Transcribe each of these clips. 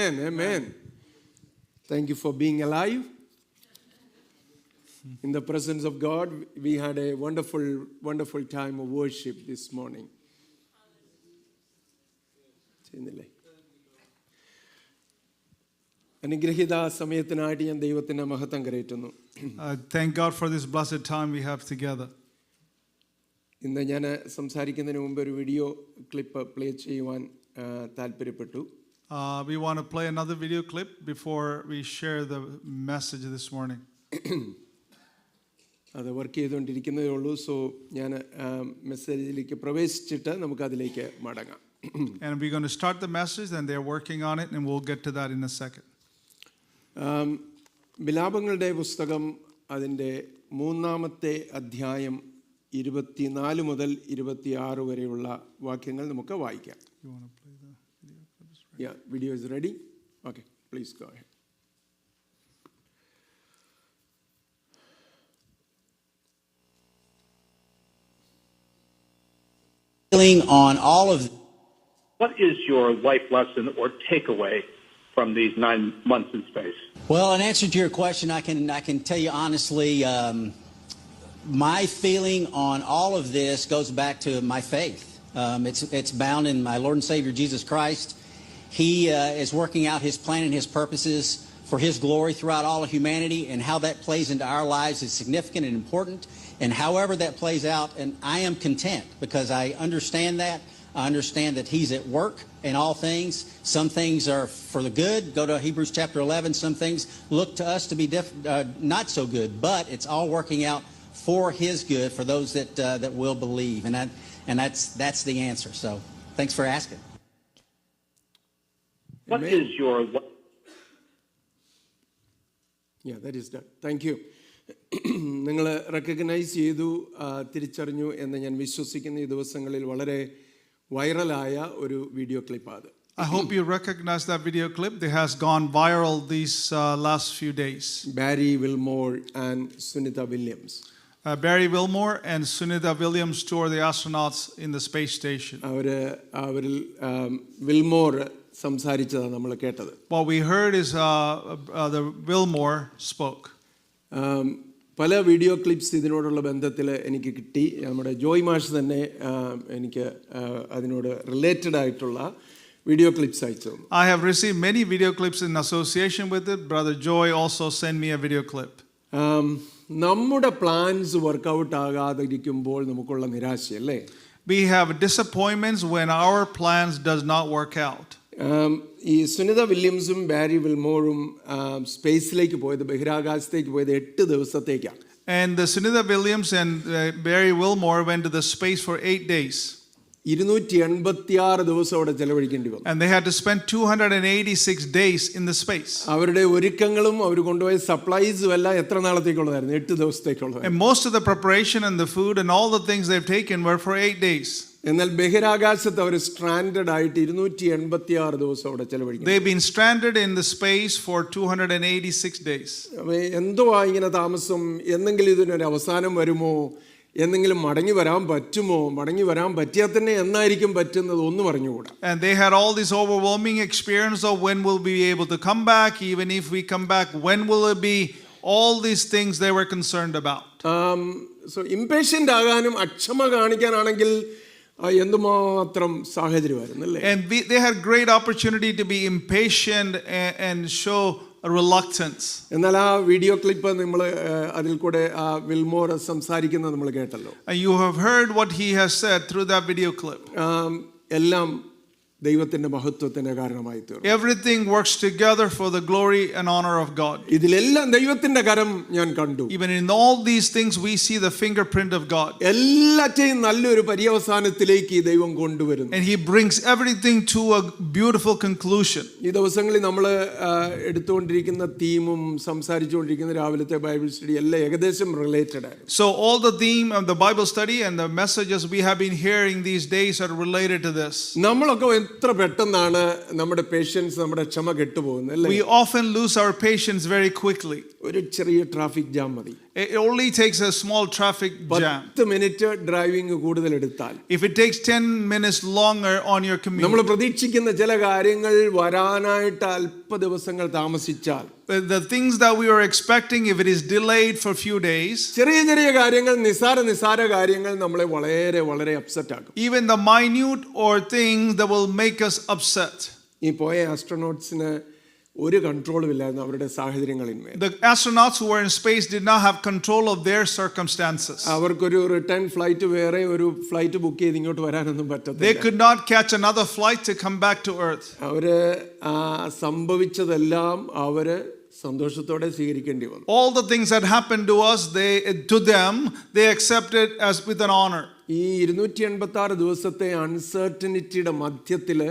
Amen. Amen. Thank you for being alive. In the presence of God, we had a wonderful, wonderful time of worship this morning. അനുഗ്രഹീത സമയത്തിനായിട്ട് ഞാൻ ദൈവത്തിന്റെ മഹത്വം കരയറ്റുന്നു. Thank God for this blessed time we have together. ഇന്ന് ഞാൻ സംസാരിക്കുന്നതിന് മുമ്പ് ഒരു video clip play ചെയ്യുവാൻ താല്പര്യപ്പെട്ടു. We want to play another video clip before we share the message this morning. അത് വർക്ക് ചെയ്തുകൊണ്ടിരിക്കുന്നതേ ഉള്ളൂ. സോ ഞാൻ മെസ്സേജിലേക്ക് പ്രവേശിച്ചിട്ട് നമുക്ക് അതിലേക്ക് മടങ്ങാം. And we're going to start the message and they're working on it and we'll get to that in a second. വിലാപങ്ങളുടെ പുസ്തകം അതിൻ്റെ 3-ാമത്തെ അധ്യായം 24 മുതൽ 26 വരെയുള്ള വാക്യങ്ങൾ നമുക്ക് വായിക്കാം. You want to play the video? Yeah, video is ready. Okay, please go ahead. On all of what is your life lesson or takeaway from these 9 months in space? Well, in answer to your question, I can tell you honestly, my feeling on all of this goes back to my faith. It's bound in my Lord and Savior Jesus Christ. He is working out His plan and His purposes for His glory throughout all of humanity, and how that plays into our lives is significant and important. And however that plays out, and I am content because I understand that. I understand that He's at work in all things. Some things are for the good. Go to Hebrews chapter 11. Some things look to us to be not so good, but it's all working out for His good for those that will believe. And that's the answer. So thanks for asking. What is your... Yeah, that is done. Thank you. നിങ്ങൾ recognise ചെയ്തു, തിരിച്ചറിഞ്ഞു എന്ന് ഞാൻ വിശ്വസിക്കുന്ന ഈ ദിവസങ്ങളിൽ വളരെ വൈറലായ ഒരു video ക്ലിപ്പാണ്. I hope you recognize that video clip that has gone viral these last few days. Barry Wilmore and Sunita Williams. Barry Wilmore and Sunita Williams, two are the astronauts in the space station. അവരിൽ Wilmore സംസാരിച്ചതാണ് നമ്മൾ കേട്ടത്. What we heard is the Wilmore spoke. പല video clips ഇതിനോടുള്ള ബന്ധത്തിൽ എനിക്ക് കിട്ടി. നമ്മുടെ ജോയ് മാഷ് തന്നെ എനിക്ക് അതിനോട് റിലേറ്റഡ് ആയിട്ടുള്ള വീഡിയോ ക്ലിപ്സ് അയച്ചു. I have received many video clips in association with it. Brother Joy also sent me a video clip. നമ്മുടെ പ്ലാൻസ് വർക്കൗട്ട് ആകാതിരിക്കുമ്പോൾ നമുക്കുള്ള നിരാശയല്ലേ? We have disappointments when our plans does not work out. ഈ സുനിത വില്യംസും ബാരി വിൽമോറും സ്പേസിലേക്ക് പോയത്, ബഹിരാകാശത്തേക്ക് പോയത് 8 ദിവസത്തേക്കാണ്. And the Sunita Williams and Barry Wilmore went to the space for 8 days. 286 ദിവസം അവിടെ ചെലവഴിക്കേണ്ടി വന്നു. And they had to spend 286 days in the space. അവരുടെ ഒരുക്കങ്ങളും അവർ കൊണ്ടുപോയ സപ്ലൈസും എല്ലാം എത്ര നാളത്തേക്കുള്ളതായിരുന്നു? 8 ദിവസത്തേക്കുള്ളതായിരുന്നു. And most of the preparation and the food and all the things they've taken were for 8 days. എന്നാൽ ബഹിരാകാശത്ത് അവർ സ്ട്രാൻഡഡ് ആയിട്ട് 286 ദിവസം അവിടെ ചെലവഴിക്കും. They've been stranded in the space for 286 days. എന്തോ ഇങ്ങനെ താമസം, എന്തെങ്കിലും ഇതിനൊരു അവസാനം വരുമോ, എന്തെങ്കിലും മടങ്ങി വരാൻ പറ്റുമോ, മടങ്ങി വരാൻ പറ്റിയാൽ തന്നെ എന്നായിരിക്കും പറ്റുന്നത് ഒന്നും പറഞ്ഞുകൂടാ. And they had all this overwhelming experience of when we'll be able to come back, even if we come back, when will it be? All these things they were concerned about. So impatient ആകാനും അക്ഷമ കാണിക്കാനാണെങ്കിൽ എന്തുമാത്രം സാഹചര്യമായിരുന്നു അല്ലേ? And they had great opportunity to be impatient and show a reluctance. എന്നാൽ ആ video clip നമ്മൾ അതിൽ കൂടെ Wilmore സംസാരിക്കുന്നത് നമ്മൾ കേട്ടല്ലോ. You have heard what he has said through that video clip. എല്ലാം ദൈവത്തിന്റെ മഹത്വത്തിന് കാരണമായി തീർന്നു. Everything works together for the glory and honor of God. ഇതിലെല്ലാം ദൈവത്തിന്റെ കരം ഞാൻ കണ്ടു. Even in all these things we see the fingerprint of God. എല്ലാറ്റെയും നല്ലൊരു പര്യവസാനത്തിലേക്ക് ദൈവം കൊണ്ടുവരുന്നു. And He brings everything to a beautiful conclusion. ഈ ദിവസങ്ങളിൽ നമ്മൾ എടുത്തുകൊണ്ടിരിക്കുന്ന തീമും സംസാരിച്ചുകൊണ്ടിരിക്കുന്ന രാവിലത്തെ ബൈബിൾ സ്റ്റഡി എല്ലാം ഏകദേശം റിലേറ്റഡ് ആണ്. So all the theme of the Bible study and the messages we have been hearing these days are related to this. നമ്മളൊക്കെ എത്ര പെട്ടെന്നാണ് നമ്മുടെ പേഷ്യൻസ്, നമ്മുടെ ക്ഷമ കെട്ടുപോകുന്നത് അല്ലേ? We often lose our patience very quickly. ഒരു ചെറിയ ട്രാഫിക് ജാം മതി. It only takes a small traffic jam. 10 minute driving കൂടുതൽ എടുത്താൽ, If it takes 10 minutes longer on your നമ്മൾ commute, പ്രതീക്ഷിക്കുന്ന ചില കാര്യങ്ങൾ വരാനായിട്ട് അല്പ ദിവസങ്ങൾ താമസിച്ചാൽ, the things that we are expecting, if it is delayed for a few days, ചെറിയ ചെറിയ കാര്യങ്ങൾ, നിസാര കാര്യങ്ങൾ നമ്മളെ വളരെ വളരെ അപ്സെറ്റ് ആക്കും. even the minute or things that will make us upset. ഈ പോയ ആസ്ട്രോനോട്ട്സിന് ഒരു കൺട്രോളും ഇല്ലായിരുന്നു അവരുടെ സാഹചര്യങ്ങളിന്മേൽ. The astronauts who were in space did not have control of their circumstances. അവർക്കൊരു റിട്ടേൺ ഫ്ലൈറ്റ്, വേറെ ഒരു ഫ്ലൈറ്റ് ബുക്ക് ചെയ്ത് ഇങ്ങോട്ട് വരാനൊന്നും They പറ്റത്തില്ല. could not catch another flight to come back to Earth. അവര് സംഭവിച്ചതെല്ലാം അവര് സന്തോഷത്തോടെ സ്വീകരിക്കേണ്ടി വന്നു. All the things that happened to us, they accepted as with an honor. ഈ 286 ദിവസത്തെ അൺസർട്ടനിറ്റിയുടെ മധ്യത്തില്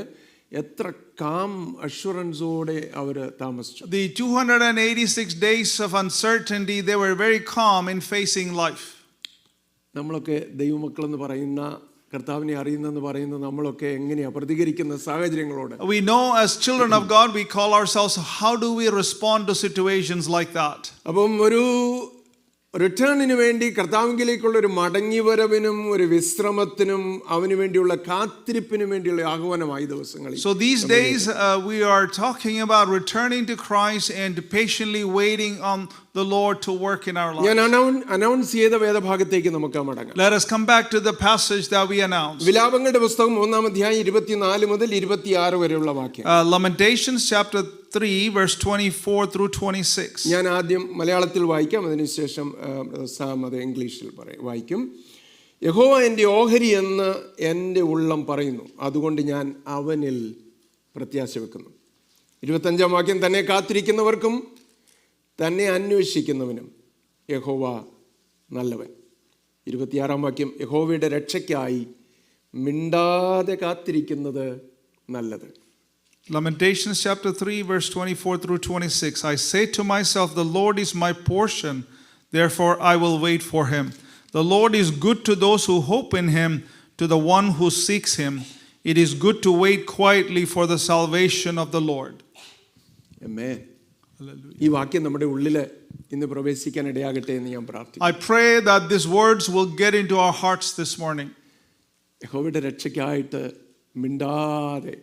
എത്ര കാം അഷ്വറൻസോടെ അവര് താമസിച്ചു. The 286 days of uncertainty, they were very calm in facing life. നമ്മളൊക്കെ ദൈവമക്കളെന്ന് പറയുന്ന, കർത്താവിനെ അറിയുന്നെന്ന് പറയുന്ന നമ്മളൊക്കെ എങ്ങനെയാ പ്രതികരിക്കുന്ന സാഹചര്യങ്ങളോട്? We know as children of God, we call ourselves, how do we respond to situations like that? അപ്പം ഒരു റിട്ടേണിന് വേണ്ടി, കർത്താവിലേക്കുള്ള ഒരു മടങ്ങിവരവിനും ഒരു വിശ്രമത്തിനും അവന് വേണ്ടിയുള്ള കാത്തിരിപ്പിനും വേണ്ടിയുള്ള ആഹ്വാനമായി ദിവസങ്ങളിൽ. So these days we are talking about returning to Christ and patiently waiting on the Lord to work in our ഞാൻ lives. അനൗൺസ് ചെയ്ത വേദഭാഗത്തേക്ക് നമുക്ക് മടങ്ങാം. Let us come back to the passage that we announced. വിലാപങ്ങളുടെ പുസ്തകം 1-ാം അധ്യായം 24 മുതൽ 26 വരെയുള്ള വാക്യം. Lamentations chapter 3 verse 24 through 26. ഞാൻ ആദ്യം മലയാളത്തിൽ വായിക്കാം, അതിനുശേഷം സാം അത് ഇംഗ്ലീഷിൽ വായിക്കും. യഹോവ എൻ്റെ ഓഹരി എന്ന് എൻ്റെ ഉള്ളം പറയുന്നു, അതുകൊണ്ട് ഞാൻ അവനിൽ പ്രത്യാശ വെക്കുന്നു. 25-ാം വാക്യം, തന്നെ കാത്തിരിക്കുന്നവർക്കും തന്നെ അന്വേഷിക്കുന്നവനും യഹോവ നല്ലവൻ. 26-ാം വാക്യം, യഹോവയുടെ രക്ഷയ്ക്കായി മിണ്ടാതെ കാത്തിരിക്കുന്നത് നല്ലത്. Lamentations chapter 3 verse 24 through 26. I say to myself, the Lord is my portion, therefore I will wait for him. The Lord is good to those who hope in him, to the one who seeks him. It is good to wait quietly for the salvation of the Lord. ആമേൻ. ഈ വാക്യം നമ്മുടെ ഉള്ളിൽ ഇന്ന് പ്രവേശിക്കാൻ ഇടയാകട്ടെ എന്ന് ഞാൻ പ്രാർത്ഥിക്കുന്നു. I pray that these words will get into our hearts this morning. യഹോവയുടെ രക്ഷയ്ക്കായിട്ട് മിണ്ടാതെ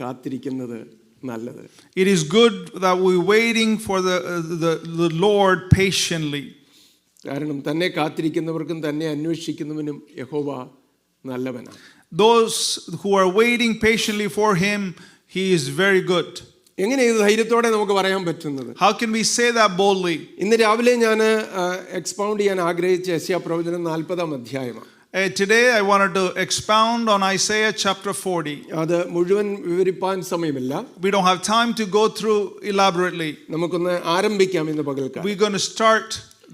കാത്തിരിക്കുന്നത് നല്ലത്. It is good that we're waiting for the Lord patiently. കാരണം തന്നെ കാത്തിരിക്കുന്നവർക്കും തന്നെ അന്വേഷിക്കുന്നവനും യഹോവ നല്ലവനാണ്. Those who are waiting patiently for him, he is very good. എങ്ങനെ ഇത് ധൈര്യത്തോടെ നമുക്ക് പറയാൻ പറ്റുന്നത്? How can we say that boldly? ഇന്ന് രാവിലെ ഞാൻ എക്സ്പൗണ്ട് ചെയ്യാൻ ആഗ്രഹിച്ച യെശയ്യാ പ്രവചനം 40-ാം അധ്യായമാണ്. Today I wanted to expound on Isaiah chapter 40. അത് മുഴുവൻ വിവരിപ്പാൻ സമയമില്ല. We don't have time to go through elaborately. നമുക്കൊന്ന് ആരംഭിക്കാം ഇന്ന് പകൽക്കാലം. We're going to start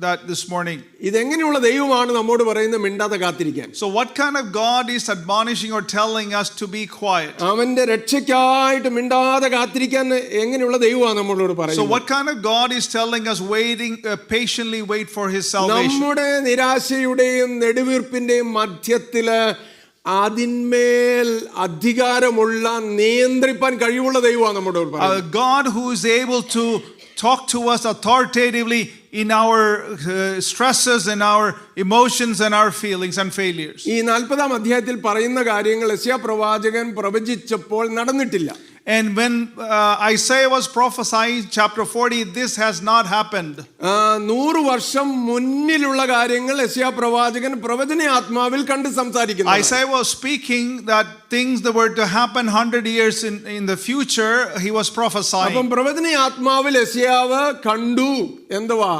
that this morning. ഇതെങ്ങനെയുള്ള ദൈവമാണ് നമ്മോട് പറയുന്നത് മിണ്ടാതെ കാത്തിരിക്കാൻ? So what kind of God is admonishing or telling us to be quiet? അവന്റെ രക്ഷയ്ക്കായിട്ട് മിണ്ടാതെ കാത്തിരിക്കാൻ എങ്ങനെയുള്ള ദൈവമാണ് നമ്മളോട് So പറയുന്നത്? what kind of God is telling us waiting patiently wait for his salvation? നമ്മുടെ നിരാശയുടെയും നെടുവീർപ്പിന്റെയും മധ്യത്തില് അതിന്മേൽ അധികാരമുള്ള, നിയന്ത്രിപ്പാൻ കഴിവുള്ള ദൈവമാണ് നമ്മളോട് A പറയുന്നത്. God who is able to talk to us authoritatively in our stresses and our emotions and our feelings and failures. ഈ 40-ാം അധ്യായത്തിൽ പറയുന്ന കാര്യങ്ങൾ യെശയ്യാ പ്രവാചകൻ പ്രവചിച്ചപ്പോൾ നടന്നിട്ടില്ല. And when Isaiah was prophesying chapter 40, this has not happened. 100 വർഷം മുന്നിലുള്ള കാര്യങ്ങൾ യെശയ്യാ പ്രവാചകൻ പ്രവചന ആത്മാവിൽ കണ്ട് സംസാരിക്കുന്നു. Isaiah was speaking that things that were to happen 100 years in the future, he was prophesying. അപ്പം പ്രവചന ആത്മാവിൽ യെശയ്യാവ് കണ്ടു എന്തുവാ?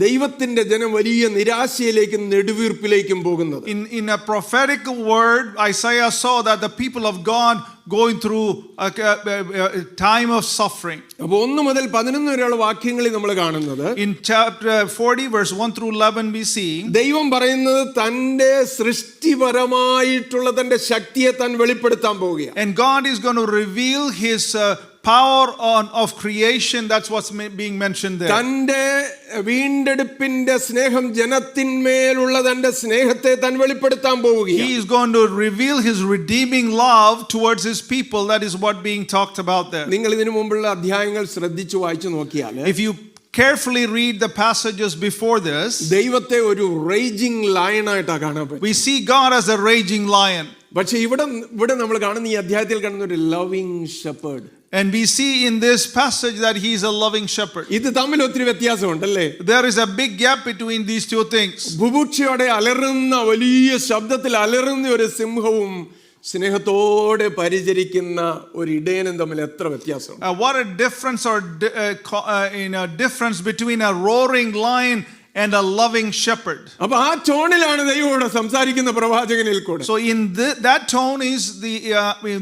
ദൈവത്തിന്റെ ജനം വലിയ നിരാശയിലേക്കും നെടുവീർപ്പിലേക്കും പോകുന്നത്. In a prophetic word, Isaiah saw that the people of God going through a time of suffering. അപ്പോൾ 1 മുതൽ 11 വരെയുള്ള വാക്യങ്ങളിൽ നമ്മൾ കാണുന്നത്, In chapter 40 verse 1 through 11 we see ദൈവം പറയുന്നത് തന്റെ സൃഷ്ടിപരമായിട്ടുള്ള തന്റെ ശക്തിയെ താൻ വെളിപ്പെടുത്താൻ പോവുകയാണ്. and God is going to reveal his power of creation. That's what's being mentioned there. തന്റെ വീണ്ടെടുപ്പിന്റെ സ്നേഹം, ജനത്തിന്മേലുള്ള തന്റെ സ്നേഹത്തെ താൻ വെളിപ്പെടുത്താൻ പോവുകയാണ്. He is going to reveal his redeeming love towards his people. That is what being talked about there. നിങ്ങൾ ഇതിനു മുമ്പുള്ള അധ്യായങ്ങൾ ശ്രദ്ധിച്ചു വായിച്ചു നോക്കിയാൽ If you carefully read the passages before this, ദൈവത്തെ ഒരു റേജിംഗ് ലയണായിട്ടാണ് കാണാൻ പറ്റും. we see God as a raging lion. പക്ഷെ ഇവിടെ നമ്മൾ കാണുന്ന ഈ അധ്യായത്തിൽ കാണുന്ന ഒരു loving shepherd. And we see in this passage that he is a loving shepherd. ഇത് തമ്മിൽ ഒത്തിരി വ്യത്യാസമുണ്ടല്ലേ? There is a big gap between these two things. ബുഭുക്ഷയോടെ അലറുന്ന വലിയ ശബ്ദത്തിൽ അലറുന്ന ഒരു സിംഹവും സ്നേഹത്തോടെ പരിചരിക്കുന്ന ഒരു ഇടയനും തമ്മിൽ എത്ര വ്യത്യാസം. What a difference difference between a roaring lion and a loving shepherd. അപ്പൊ ആ ടോണിലാണ് ദൈവത്തോട് സംസാരിക്കുന്ന പ്രവാചകനിൽ കൂടെ. So in that tone is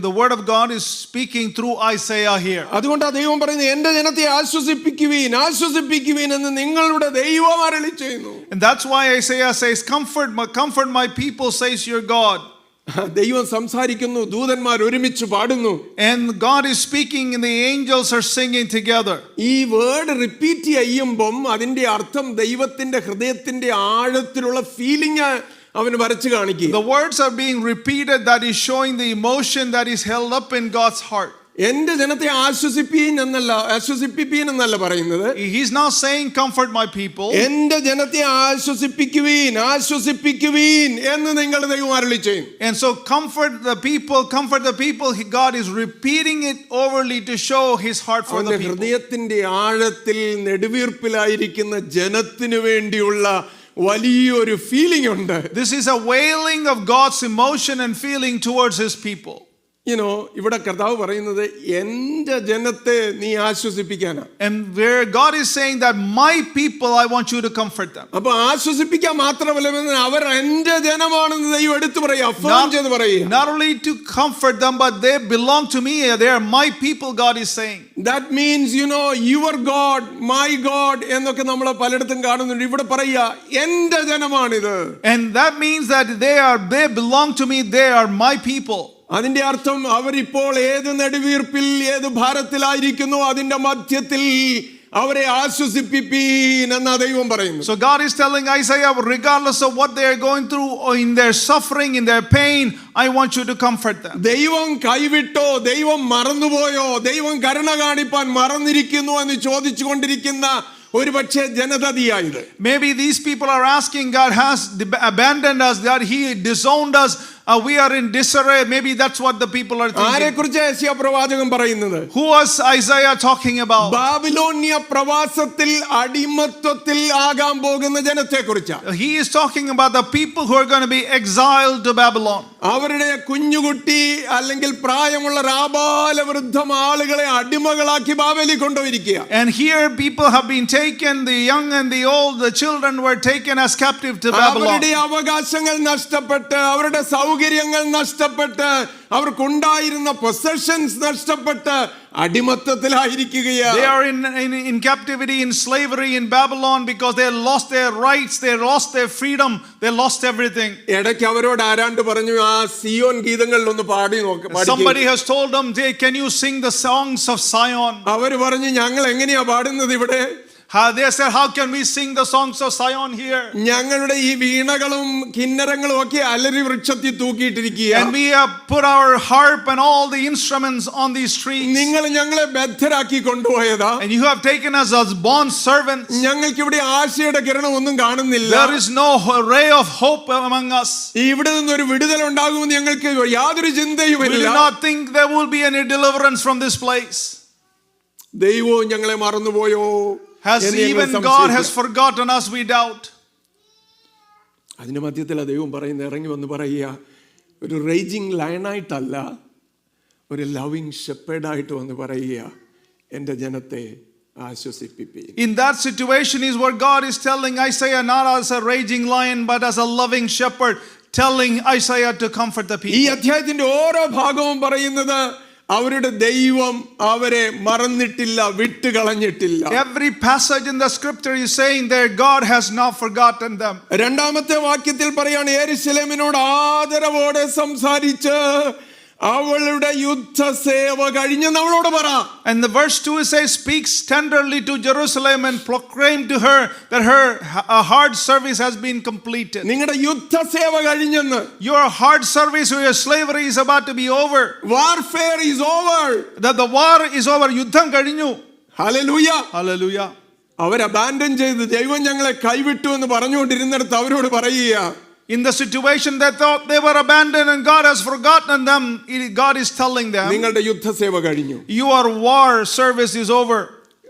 the word of God is speaking through Isaiah here. അതുകൊണ്ടാണ് ദൈവം പറയുന്നത് എന്റെ ജനത്തെ ആശ്വസിപ്പിക്കുവീൻ എന്ന് നിങ്ങളുടെ ദൈവം അരുളി ചെയ്യുന്നു. And that's why Isaiah says, comfort my people, says your God. ദൈവം സംസാരിക്കുന്നു, ദൂതന്മാർ ഒരുമിച്ച് പാടുന്നു. And God is speaking and the angels are singing together. ഈ വേർഡ് റിപ്പീറ്റ് ചെയ്യുമ്പം അതിന്റെ അർത്ഥം ദൈവത്തിന്റെ ഹൃദയത്തിന്റെ ആഴത്തിലുള്ള ഫീലിംഗ് അവന് വരച്ചു കാണിക്കുക. The words are being repeated that is showing the emotion that is held up in God's heart. എന്റെ ജനത്തെ ആശ്വസിപ്പീൻ എന്നല്ല പറയുന്നത്. He's not saying comfort my people. എന്റെ ജനത്തെ ആശ്വസിപ്പിക്കുവീൻ എന്ന് നിങ്ങളുടെ ദൈവം അരുളി ചെയ്യും. And so comfort the people. God is repeating it overly to show his heart for the people. ഹൃദയത്തിന്റെ ആഴത്തിൽ നെടുവീർപ്പിലായിരിക്കുന്ന ജനത്തിനു വേണ്ടിയുള്ള വലിയൊരു ഫീലിംഗ് ഉണ്ട്. This is a wailing of God's emotion and feeling towards his people. ഇവിടെ കർത്താവ് പറയുന്നത് എന്റെ ജനത്തെ നീ ആശ്വസിപ്പിക്കാനാ. And where God is saying that my people, I want you to comfort them. അപ്പൊ ആശ്വസിപ്പിക്കാൻ മാത്രമല്ല, അവർ എന്റെ ജനമാണെന്ന് ദൈവം എടുത്തു പറയുക, അഫർം ചെയ്ത് പറയുക. Not only to comfort them, but they belong to me. They are my people, God is saying. That means your God, my God എന്നൊക്കെ നമ്മൾ പലയിടത്തും കാണുന്നുണ്ട്. ഇവിടെ പറയുക എന്റെ ജനമാണിത്. And that means that they belong to me. They are my people. അതിന്റെ അർത്ഥം അവരിപ്പോൾ ഏത് നെടുവീർപ്പിൽ ഏത് ഭാരത്തിലായിരിക്കുന്നു അതിന്റെ മധ്യത്തിൽ അവരെ ആശ്വസിപ്പിപ്പീൻ എന്ന ദൈവം പറയുന്നു. So God is telling Isaiah, regardless of what they are going through or in their suffering, in their pain, I want you to comfort them. ദൈവം കൈവിട്ടോ, ദൈവം മറന്നുപോയോ, ദൈവം കരുണ കാണിപ്പാൻ മറന്നിരിക്കുന്നു എന്ന് ചോദിച്ചുകൊണ്ടിരിക്കുന്ന ഒരു പക്ഷേ ജനതയായത്. Maybe these people are asking, God has abandoned us, that he disowned us, we are in disarray. Maybe that's what the people are thinking. ആരെക്കുറിച്ച് യെശയ്യാ പ്രവാചകൻ പറയുന്നത്? Who was Isaiah talking about? ബാബിലോന്യ പ്രവാസത്തിൽ അടിമത്തത്തിൽ ആകാൻ പോകുന്ന ജനത്തെക്കുറിച്ചാണ്. He is talking about the people who are going to be exiled to Babylon. അവരുടെ കുഞ്ഞുകുട്ടി അല്ലെങ്കിൽ പ്രായമുള്ള ആബാലവൃദ്ധം ആളുകളെ അടിമകളാക്കി ബാബേലിൽ കൊണ്ടുപോയിരിക്കുക. And here people have been taken, the young and the old, the children were taken as captive to Babylon. അവരുടെ അവകാശങ്ങൾ നഷ്ടപ്പെട്ട്, അവരുടെ സൗകര്യങ്ങൾ നഷ്ടപ്പെട്ട്, അവർക്കുണ്ടായിരുന്ന പൊസഷൻസ് നഷ്ടപ്പെട്ട് അടിമത്തത്തിലായിരിക്കുകയാണ്. They are in captivity, in slavery in Babylon because they lost their rights, they lost their freedom, they lost everything. ഇടയ്ക്ക് അവരോട് ആരാണ്ട് പറഞ്ഞു, ആ സിയോൻ ഗീതങ്ങളിൽ ഒന്ന് പാടി നോക്ക്. Somebody has told them, can you sing the songs of Zion? അവർ പറഞ്ഞു, ഞങ്ങൾ എങ്ങനെയാ പാടുന്നത് ഇവിടെ? They said, how can we sing the songs of Zion here? ഞങ്ങളുടെ ഈ വീണകളും കിന്നരങ്ങളും ഒക്കെ അലരി വൃക്ഷത്തിൽ തൂക്കിയിട്ടിരിക്കുക. And we have put our harp and all the instruments on these trees. നിങ്ങൾ ഞങ്ങളെ ബദ്ധരാക്കി കൊണ്ടുപോയതാ. And you have taken us as bond servants. ഞങ്ങൾക്ക് ഇവിടെ ആശയുടെ കിരണം ഒന്നും കാണുന്നില്ല. There is no ray of hope among us. ഇവിടെ നിന്ന് ഒരു വിടുതൽ ഉണ്ടാകുമെന്ന് ഞങ്ങൾക്ക് യാതൊരു ചിന്തയുമില്ല. We do not think there will be any deliverance from this place. ദൈവവും ഞങ്ങളെ മറന്നുപോയോ? Has even God has forgotten us, we doubt. അതിന്റെ മധ്യത്തിൽ ദൈവം പറയുന്ന ഇറങ്ങി വന്ന് പറയുക, ഒരു റേജിംഗ് ലയണായിട്ടല്ല, ഒരു ലവിങ് ഷെപ്പേർഡായിട്ട് വന്ന് പറയുക, എൻ്റെ ജനത്തെ ആശ്വസിപ്പിപ്പീൻ. In that situation is where God is telling Isaiah, not as a raging lion but as a loving shepherd, telling Isaiah to comfort the people. ഈ അധ്യായത്തിന്റെ ഓരോ ഭാഗവും പറയുന്നത് അവരുടെ ദൈവം അവരെ മറന്നിട്ടില്ല, വിട്ടുകളഞ്ഞിട്ടില്ല. Every passage in the scripture is saying that God has not forgotten them. രണ്ടാമത്തെ വാക്യത്തിൽ പറയാണ്, യെരൂശലേമിനോട് ആദരവോടെ സംസാരിച്ച് അവളുടെ യുദ്ധസേവ കഴിഞ്ഞെന്ന് അവളോട് പറ. And the verse 2 says, speaks tenderly to Jerusalem and proclaim to her that her hard service has been completed. നിങ്ങളുടെ യുദ്ധസേവ കഴിഞ്ഞെന്ന്. Your hard service or your slavery is about to be over. Warfare is over. That the war is over. യുദ്ധം കഴിഞ്ഞു. Hallelujah. Hallelujah. അവർ abandon ചെയ്ത് ദൈവം ഞങ്ങളെ കൈവിട്ടു എന്ന് പറഞ്ഞുകൊണ്ടിരുന്നിടത്ത് അവരോട് പറയുക, In the situation they thought they were abandoned and God has forgotten them, God is telling them, നിങ്ങളുടെ യുദ്ധസേവ കഴിഞ്ഞു. your war service is over.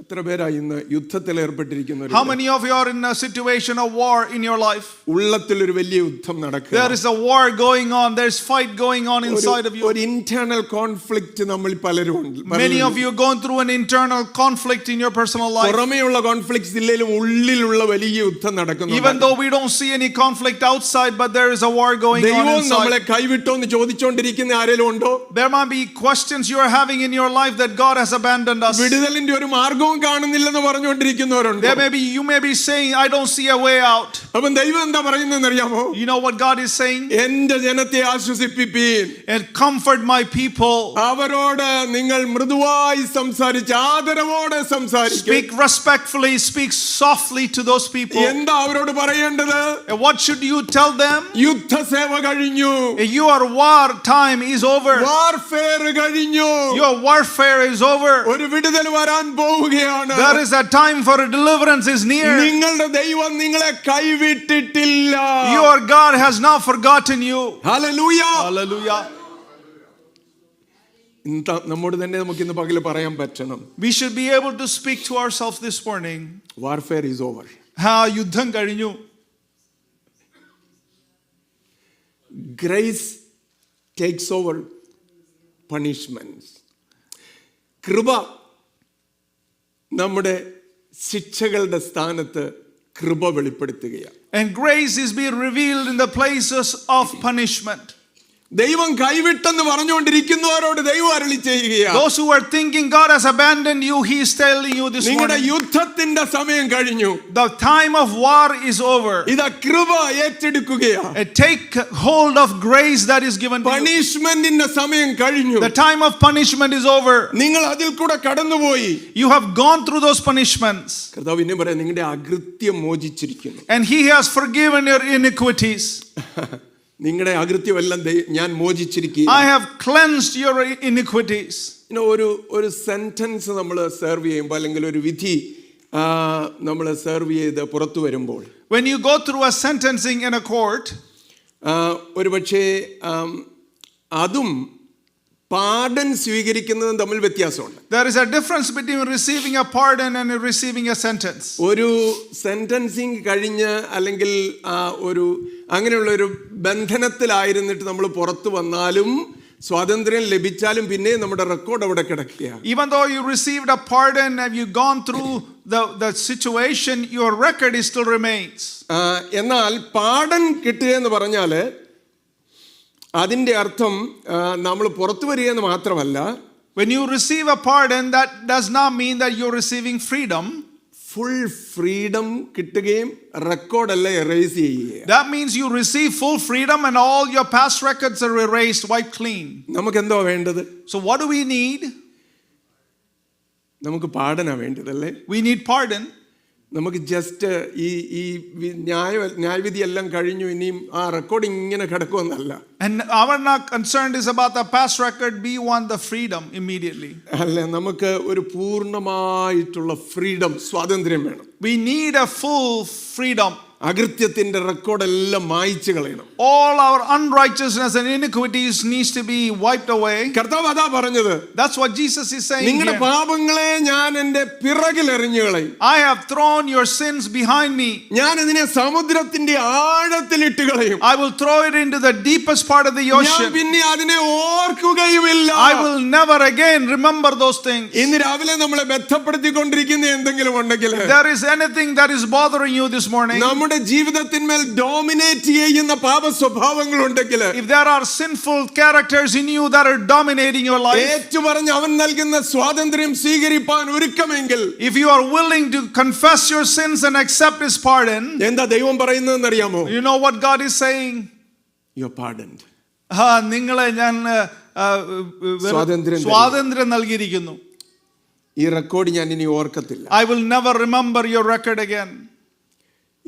എത്ര പേരാ ഇന്ന് യുദ്ധത്തിൽ ഏർപ്പെട്ടിരിക്കുന്നവർ? How many of you are in a situation of war in your life? ഉള്ളത്തിൽ ഒരു വലിയ യുദ്ധം നടക്കുക. There is a war going on. There's fight going on inside of you. ഒരു ഇന്റേണൽ കോൺഫ്ലിക്റ്റ് നമ്മൾ പലരും ഉണ്ട്. Many of you are going through an internal conflict in your personal life. പുറമേയുള്ള കോൺഫ്ലിക്ട്സ് ഇല്ലെങ്കിലും ഉള്ളിലുള്ള വലിയ യുദ്ധം നടക്കുന്നു. Even though we don't see any conflict outside, but there is a war going on ദൈവം inside. നമ്മളെ കൈവിട്ടോ എന്ന് ചോദിച്ചുകൊണ്ടിരിക്കുന്ന ആരെങ്കിലും ഉണ്ടോ? There might be questions you are having in your life that God has abandoned us. വിടുതലിന്റെ ഒരു മാർഗവും കാണുന്നില്ലെന്ന് പറഞ്ഞുകൊണ്ടിരിക്കുന്നവരുണ്ട്. You may be saying, I don't see a way out. അപ്പം ദൈവം എന്താ പറയുന്നതെന്ന് അറിയാമോ? You know what God is saying? എന്റെ ജനത്തെ ആശ്വസിപ്പിപ്പീൻ, And comfort my people. അവരോട് നിങ്ങൾ മൃദുവായി സംസാരിച്ച് ആദരവോടെ സംസാരിക്കുക. Speak respectfully, speak softly to those people. എന്താ അവരോട് പറയേണ്ടത്? And what should you tell them? യുദ്ധസേവ കഴിഞ്ഞു, Your war time is over. Warfare കഴിഞ്ഞു, Your warfare is over. ഒരു വിടുതൽ വരാൻ പോവുകയാണ്. There is a time for a deliverance is near. നിങ്ങളുടെ ദൈവം നിങ്ങളെ കൈവിട്ടിട്ടില്ല. Your God has not forgotten you. Hallelujah. Hallelujah. നമ്മോട് തന്നെ നമുക്ക് ഇന്ന് പകൽ പറയാൻ പറ്റണം, We should be able to speak to ourselves this morning. Warfare is over. യുദ്ധം കഴിഞ്ഞു. Grace takes over punishments. കൃപ നമ്മുടെ ശിക്ഷകളുടെ സ്ഥാനത്ത് കൃപ വെളിപ്പെടുത്തുകയാണ്. And grace is being revealed in the places of punishment. ദൈവം കൈവിട്ടെന്ന് പറഞ്ഞുകൊണ്ടിരിക്കുന്നവരോട് ദൈവം അരുളി ചെയ്യുകയാണ്, Those who are thinking God has abandoned you, He is telling you this നിങ്ങളുടെ morning, യുദ്ധത്തിന്റെ സമയം കഴിഞ്ഞു. the time of war is over. ഇതാ കൃപ ഏറ്റെടുക്കുകയാണ്. Take hold of grace that is given to you. പണിഷ്മെന്റിന്റെ സമയം കഴിഞ്ഞു. The time of punishment is over. നിങ്ങൾ അതിൽ കൂടെ കടന്നുപോയി. You have gone through those punishments. കർത്താവ് പിന്നെ പറയാം, നിങ്ങളുടെ അകൃത്യം മോചിച്ചിരിക്കുന്നു. And He has forgiven your iniquities. നിങ്ങളുടെ അകൃത്യമെല്ലാം ഞാൻ മോചിച്ചിരിക്കുന്നു. I have cleansed your iniquities. ഒരു സെന്റൻസ് നമ്മൾ സെർവ് ചെയ്യുമ്പോൾ അല്ലെങ്കിൽ ഒരു വിധി നമ്മൾ സെർവ് ചെയ്ത് പുറത്തു വരുമ്പോൾ, When you go through a sentencing in a court, ഒരു പക്ഷേ അതും പാർഡൻ സ്വീകരിക്കുന്നതും തമ്മിൽ വ്യത്യാസമുണ്ട്. there is a difference between receiving a pardon and receiving a sentence. ഒരു സെന്റൻസിങ് കഴിഞ്ഞ് അല്ലെങ്കിൽ ഒരു അങ്ങനെയുള്ള ഒരു ബന്ധനത്തിലായിരുന്നിട്ട് നമ്മൾ പുറത്തു വന്നാലും സ്വാതന്ത്ര്യം ലഭിച്ചാലും പിന്നെ നമ്മുടെ റെക്കോർഡ് അവിടെ കിടക്കുകയാണ്. Even though you received a pardon and you've gone through the situation, your record is still remains. എന്നാൽ പാർഡൻ കിട്ടുക എന്ന് പറഞ്ഞാൽ അതിൻ്റെ അർത്ഥം നമ്മൾ പുറത്തു വരിക എന്ന് മാത്രമല്ല. When you receive a pardon, that does not mean that you're receiving freedom. Full freedom കിട്ടുകയും റെക്കോർഡെല്ലാം എറേസ് ചെയ്യുക. That means you receive full freedom and all your past records are erased, wiped clean. നമുക്ക് എന്തോ വേണ്ടത്? So what do we need? നമുക്ക് പാർഡനാ വേണ്ടതല്ലേ? We need pardon. നമുക്ക് just ഈ ന്യായവിധി എല്ലാം കഴിഞ്ഞു, ഇനിയും ആ റെക്കോർഡ് ഇങ്ങനെ കിടക്കുമെന്നല്ല. And our concern is about the past record. We want the freedom immediately. അല്ല, നമുക്ക് ഒരു പൂർണ്ണമായിട്ടുള്ള ഫ്രീഡം, സ്വാതന്ത്ര്യം വേണം. We need a full freedom. അകൃത്യത്തിന്റെ റെക്കോർഡെല്ലാം മായ്ച്ചു കളയണം. All our unrighteousness and iniquities needs to be wiped away. കർത്താവ് അതാ പറഞ്ഞത്. That's what Jesus is saying നിങ്ങളുടെ here. പാപങ്ങളെ ഞാൻ എൻ്റെ പിറകിൽ എറിഞ്ഞു കളയും. I have thrown your sins behind me. ഞാൻ ഇതിനെ സമുദ്രത്തിന്റെ ആഴത്തിലിട്ട് കളയും. I will throw it into the deepest part of the ഞാൻ ocean. പിന്നെ അതിനെ ഓർക്കുകയുമില്ല. I will never again remember those things. ഇന്ന് രാവിലെ നമ്മളെ ബന്ധപ്പെടുത്തിക്കൊണ്ടിരിക്കുന്ന എന്തെങ്കിലും ഉണ്ടെങ്കിൽ, If there is anything that is bothering you this morning, നമ്മുടെ ജീവിതത്തിന്മേൽ ഡോമിനേറ്റ് ചെയ്യുന്ന പാപ സ്വഭാവങ്ങൾ ഉണ്ടെങ്കിൽ, if there are sinful characters in you that are dominating your life, ഏറ്റുപറഞ്ഞ് അവൻ നൽകുന്ന സ്വാതന്ത്ര്യം സ്വീകരിപ്പാൻ ഒരുക്കമെങ്കിൽ, if you are willing to confess your sins and accept His pardon, എന്താ ദൈവം പറയുന്നതെന്ന് അറിയാമോ? you know what God is saying? You are pardoned. നിങ്ങളെ ഞാൻ സ്വാതന്ത്ര്യം നൽകിയിരിക്കുന്നു. ഈ റെക്കോർഡ് ഞാൻ ഇനി ഓർക്കത്തില്ല. I will never remember your record again.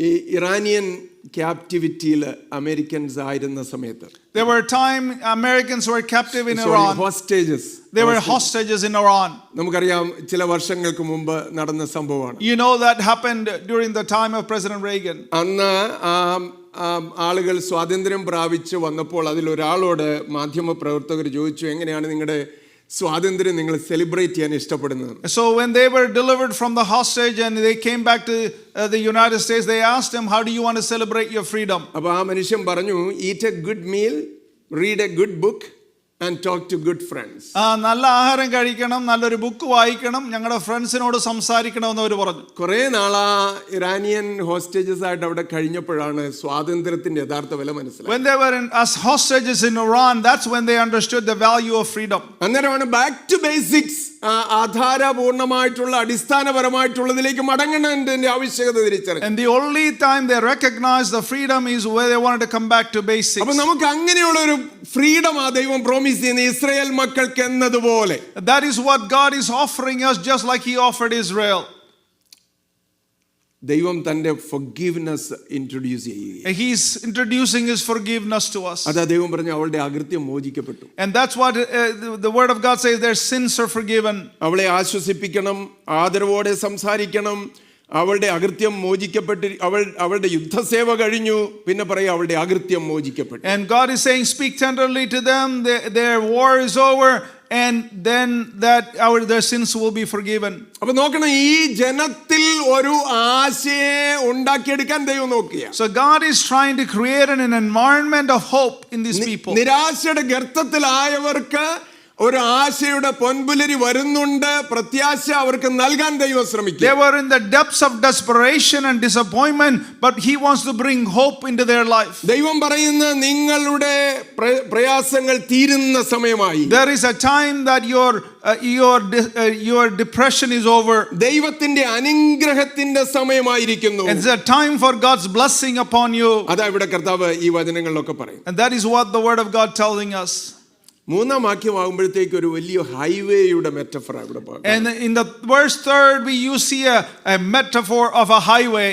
ഈ ഇറാനിയൻ ക്യാപ്റ്റിവിറ്റിയിൽ അമേരിക്കൻസ് ആയിരുന്ന സമയത്ത് There were time Americans were captive in Iran. Hostages They were hostages in Iran. നമുക്കറിയാം ചില വർഷങ്ങൾക്ക് മുമ്പ് നടന്ന സംഭവമാണ്. You know that happened during the time of President Reagan. അന്ന് ആളുകൾ സ്വാതന്ത്ര്യം പ്രാപിച്ച് വന്നപ്പോൾ അതിലൊരാളോട് മാധ്യമ പ്രവർത്തകർ ചോദിച്ചു, എങ്ങനെയാണ് നിങ്ങളുടെ സ്വാതന്ത്ര്യം നിങ്ങൾ സെലിബ്രേറ്റ് ചെയ്യാൻ ഇഷ്ടപ്പെടുന്നത്? So when they were delivered from the hostage and they came back to the United States, they asked him, how do you want to celebrate your freedom? അപ്പോൾ ആ മനുഷ്യൻ പറഞ്ഞു, eat a good meal, read a good book and talk to good friends. നല്ല ആഹാരം കഴിക്കണം, നല്ലൊരു book വായിക്കണം, ഞങ്ങളുടെ ഫ്രണ്ട്സിനോട് സംസാരിക്കണമെന്ന് അവർ പറഞ്ഞു. കുറേ നാളാ ഇറാനിയൻ ഹോസ്റ്റേജസ് ആയിട്ട് അവിടെ കഴിഞ്ഞപ്പോഴാണ് സ്വാതന്ത്ര്യത്തിന്റെ യഥാർത്ഥ വില മനസ്സിലായത്. When they were as hostages in Iran, that's when they understood the value of freedom. അന്നേരമാണ് ബാക്ക് ടു ബേസിക്സ്, ആധാരപൂർണമായിട്ടുള്ള അടിസ്ഥാനപരമായിട്ടുള്ളതിലേക്ക് മടങ്ങേണ്ടതിന്റെ ആവശ്യകത തിരിച്ചറിഞ്ഞു. And the only time they recognized the freedom is where they wanted to come back to basics. അപ്പോൾ നമുക്ക് അങ്ങനെയുള്ള ഒരു freedom ആ ദൈവം promise ചെയ്യുന്ന ഇസ്രായേൽ മക്കൾക്ക് എന്നതുപോലെ. That is what God is offering us, just like He offered Israel. ദൈവം തന്റെ forgiveness ഇൻട്രൊഡ്യൂസ് ചെയ്യുക. He is introducing His forgiveness to us. അതാ ദൈവം പറഞ്ഞു, അവളുടെ അകൃത്യം മോചിക്കപ്പെട്ടു. And that's what the word of God says, their sins are forgiven. അവളെ ആശ്വസിപ്പിക്കണം, ആദരവോടെ സംസാരിക്കണം. അവളുടെ അകൃത്യം മോചിക്കപ്പെട്ട് അവളുടെ യുദ്ധസേവ കഴിഞ്ഞു, പിന്നെ പറയും അവളുടെ അകൃത്യം മോചിക്കപ്പെട്ടു. And God is saying, speak tenderly to them, their war is over, and then their sins will be forgiven. അപ്പൊ നോക്കണം, ഈ ജനത്തിൽ ഒരു ആശയെ ഉണ്ടാക്കിയെടുക്കാൻ ദൈവം നോക്കിയ. So God is trying to create an environment of hope in these people. നിരാശയുടെ ഗർത്തത്തിലായവർക്ക് ഒരു ആശയുടെ പൊൻപുലരി വരുന്നുണ്ട്, പ്രത്യാശ അവർക്ക് നൽകാൻ ദൈവം ശ്രമിക്കും. They were in the depths of desperation and disappointment, but He wants to bring hope into their life. ദൈവം പറയുന്ന നിങ്ങളുടെ പ്രയാസങ്ങൾ തീരുന്ന സമയമായി. There is a time that your depression is over. ദൈവത്തിന്റെ അനുഗ്രഹത്തിന്റെ സമയമായിരിക്കുന്നു. It's a time for God's blessing upon you. അതാ ഇവിടെ കർത്താവ് ഈ വചനങ്ങളിലൊക്കെ പറയും. And that is what the word of God telling us. മൂന്നാം വാക്യമാകുമ്പോഴത്തേക്ക് ഒരു വലിയ ഹൈവേയുടെ മെറ്റഫർ ഇവിടെ പറയാം. And in the verse 3 you see a metaphor of a highway.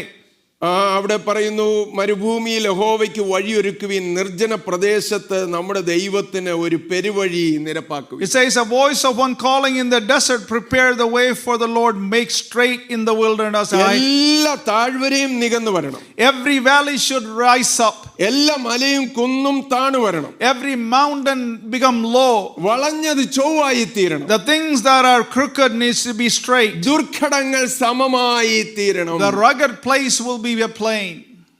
അവിടെ പറയുന്നു, മരുഭൂമിയിൽ യഹോവയ്ക്ക് വഴിയൊരുക്കുവിൻ, നിർജ്ജന പ്രദേശത്ത് നമ്മുടെ ദൈവത്തിന് ഒരു പെരുവഴി നിരപ്പാക്കുവിൻ. It says, a voice of one calling in the desert, prepare the way for the Lord, make straight in the wilderness. എല്ലാ താഴ്വരയും നികന്നു വരണം. Every valley should rise up. എല്ലാ മലയും കുന്നും താണു വരണം. Every mountain become low. വളഞ്ഞത് ചൊവ്വായി തീരണം. The things that are crooked needs to be straight. ദുർഘടങ്ങൾ സമമായി തീരണം. The rugged place will be a plain.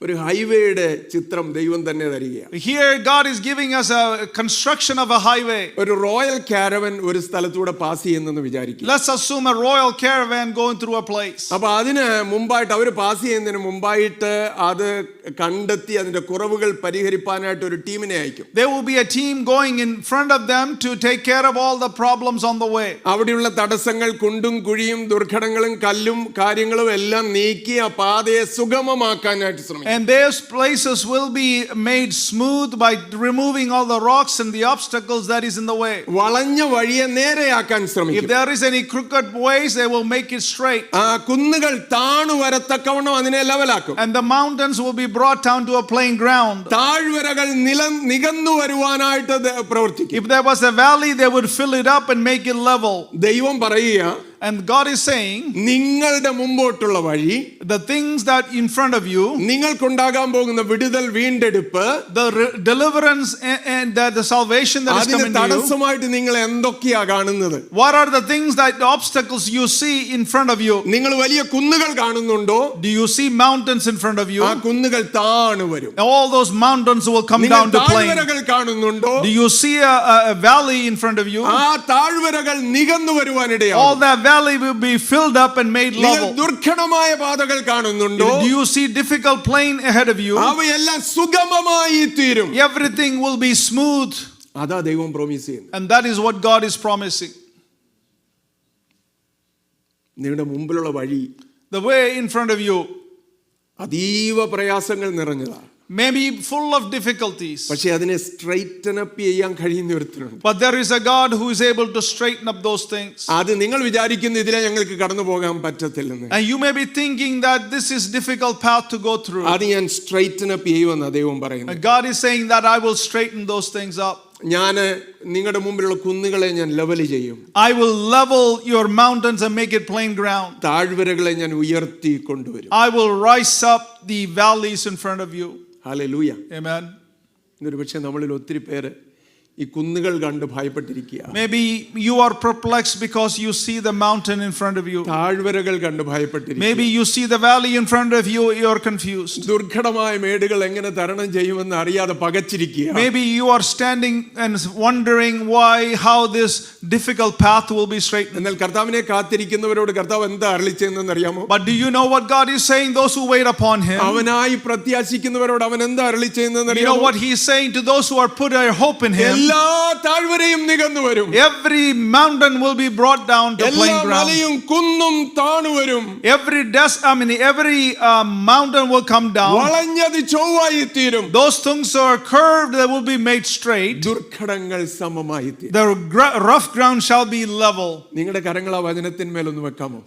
ഒരു ഹൈവേയുടെ ചിത്രം ദൈവം തന്നെ തരികയാണ്. Here God is giving us a construction of a highway. ഒരു റോയൽ കാരവൻ ഒരു സ്ഥലത്തൂടെ പാസ് ചെയ്യുന്നെന്ന് വിചാരിക്കുക. Let's assume a royal caravan going through a place. അപ്പോൾ അതിന് മുമ്പായിട്ട് അവർ പാസ് ചെയ്യുന്നതിന് മുമ്പായിട്ട് അത് കണ്ടെത്തി അതിന്റെ കുറവുകൾ പരിഹരിക്കാനായിട്ട് ഒരു ടീമിനെ അയക്കും. There will be a team going in front of them to take care of all the problems on the way. അവിടെയുള്ള തടസ്സങ്ങൾ, കുണ്ടും കുഴിയും ദുർഘടങ്ങളും കല്ലും കാര്യങ്ങളും എല്ലാം നീക്കി ആ പാതയെ സുഗമമാക്കാനായിട്ട് ശ്രമിക്കും. And those places will be made smooth by removing all the rocks and the obstacles that is in the way. വളഞ്ഞ വഴിയെ നേരെയാക്കാൻ ശ്രമിക്കും. If there is any crooked ways, they will make it straight. ആ കുന്നുകൾ താണു വരത്തക്കവണ്ണം അതിനെ ലെവലാക്കും. And the mountains will be brought down to a plain ground. താഴ്വരകൾ നികന്നു വരുവാനായിട്ട് പ്രവർത്തിക്കും. If there was a valley, they would fill it up and make it level. ദൈവം പറയുക, And God is saying, നിങ്ങളുടെ മുമ്പോട്ടുള്ള വഴി, the things that in front of you, നിങ്ങൾക്കുണ്ടാകാൻ പോകുന്ന വിടുതൽ, വീണ്ടെടുപ്പ്, the deliverance and the salvation that is അതിന് coming to you. തടസ്സമായിട്ട് നിങ്ങൾ എന്തൊക്കെയാ കാണുന്നത്? What are the things that the obstacles you see in front of you? നിങ്ങൾ വലിയ കുന്നുകൾ കാണുന്നുണ്ടോ? Do you see mountains in front of you? ആ കുന്നുകൾ താണു വരും. All those mountains will come നിങ്ങൾ down to plain. താഴ്വരകൾ കാണുന്നുണ്ടോ? Do you see a valley in front of you? ആ താഴ്വരകൾ നികന്നു വരുവാനിടയാകും. All that valley will be filled up and made നിങ്ങൾ level. ദുർഘടമായ പാതകൾ കാണുന്നുണ്ടോ? Do you see difficult plain ahead of you? അവയെല്ലാം സുഗമമായി തീരും. Everything will be smooth. അതാ ദൈവം പ്രോമിസ് ചെയ്യുന്നത്. And that is what God is promising. നിങ്ങളുടെ മുമ്പിലുള്ള വഴി The way in front of you, അതീവ പ്രയാസങ്ങൾ നിറഞ്ഞതാണ്. maybe full of difficulties. പക്ഷെ അതിനെ സ്ട്രൈറ്റൻ അപ്പ് ചെയ്യാൻ കഴിയുന്ന ഒരുത്തനുണ്ട്. But there is a God who is able to straighten up those things. അത് നിങ്ങൾ വിചാരിക്കുന്ന ഇതിലെ ഞങ്ങൾക്ക് കടന്നു പോകാൻ പറ്റത്തില്ലെന്ന്. And you may be thinking that this is difficult path to go through. അത് ഞാൻ സ്ട്രൈറ്റൻ അപ്പ് ചെയ്യുമെന്ന് ദൈവം പറയുന്നു. And God is saying that I will straighten those things up. ഞാൻ നിങ്ങളുടെ മുമ്പിലുള്ള കുന്നുകളെ ഞാൻ ലെവൽ ചെയ്യും. I will level your mountains and make it plain ground. താഴ്വരകളെ ഞാൻ ഉയർത്തി കൊണ്ടുവരും. I will rise up the valleys in front of you. Hallelujah. Amen. ഇന്നൊരു പക്ഷേ നമ്മളിൽ ഒത്തിരി പേര് ഈ കുന്നുകൾ കണ്ട് ഭയപ്പെട്ടിരിക്കുക. Maybe you are perplexed because you see the mountain in front of you. താഴ്വരകൾ കണ്ട് ഭയപ്പെട്ടിരിക്കുക. Maybe you see the valley in front of you, you are confused. ദുർഘടമായ മേടുകൾ എങ്ങനെ തരണം ചെയ്യുമെന്ന് അറിയാതെ പകച്ചിരിക്കുക. Maybe you are standing and wondering how this difficult path will be straightened. എന്നാൽ കർത്താവിനെ കാത്തിരിക്കുന്നവരോട് കർത്താവ് എന്താ അരുളിച്ചെന്ന് അറിയാമോ? But do you know what God is saying? Those who wait upon Him. അവനായി പ്രത്യാശിക്കുന്നവരോട് അവൻ എന്താ അരുളിച്ചെന്ന് You know അറിയാമോ? what He is saying to those who are put their hope in Him? എല്ലാ താഴ്വരയും നികന്നു വരും. Every mountain will be brought down to എല്ലാ plain ground. മലയും കുന്നും താണു വരും. Every mountain will come down. വളഞ്ഞത് ചൊവ്വായി തീരും. Those things are curved, they will be made straight. ദുർഘടങ്ങൾ സമമായി തീരും. The rough ground shall be level. നിങ്ങളുടെ കരങ്ങൾ ആ വചനത്തിന്മേൽ ഒന്ന് വെക്കാമോ?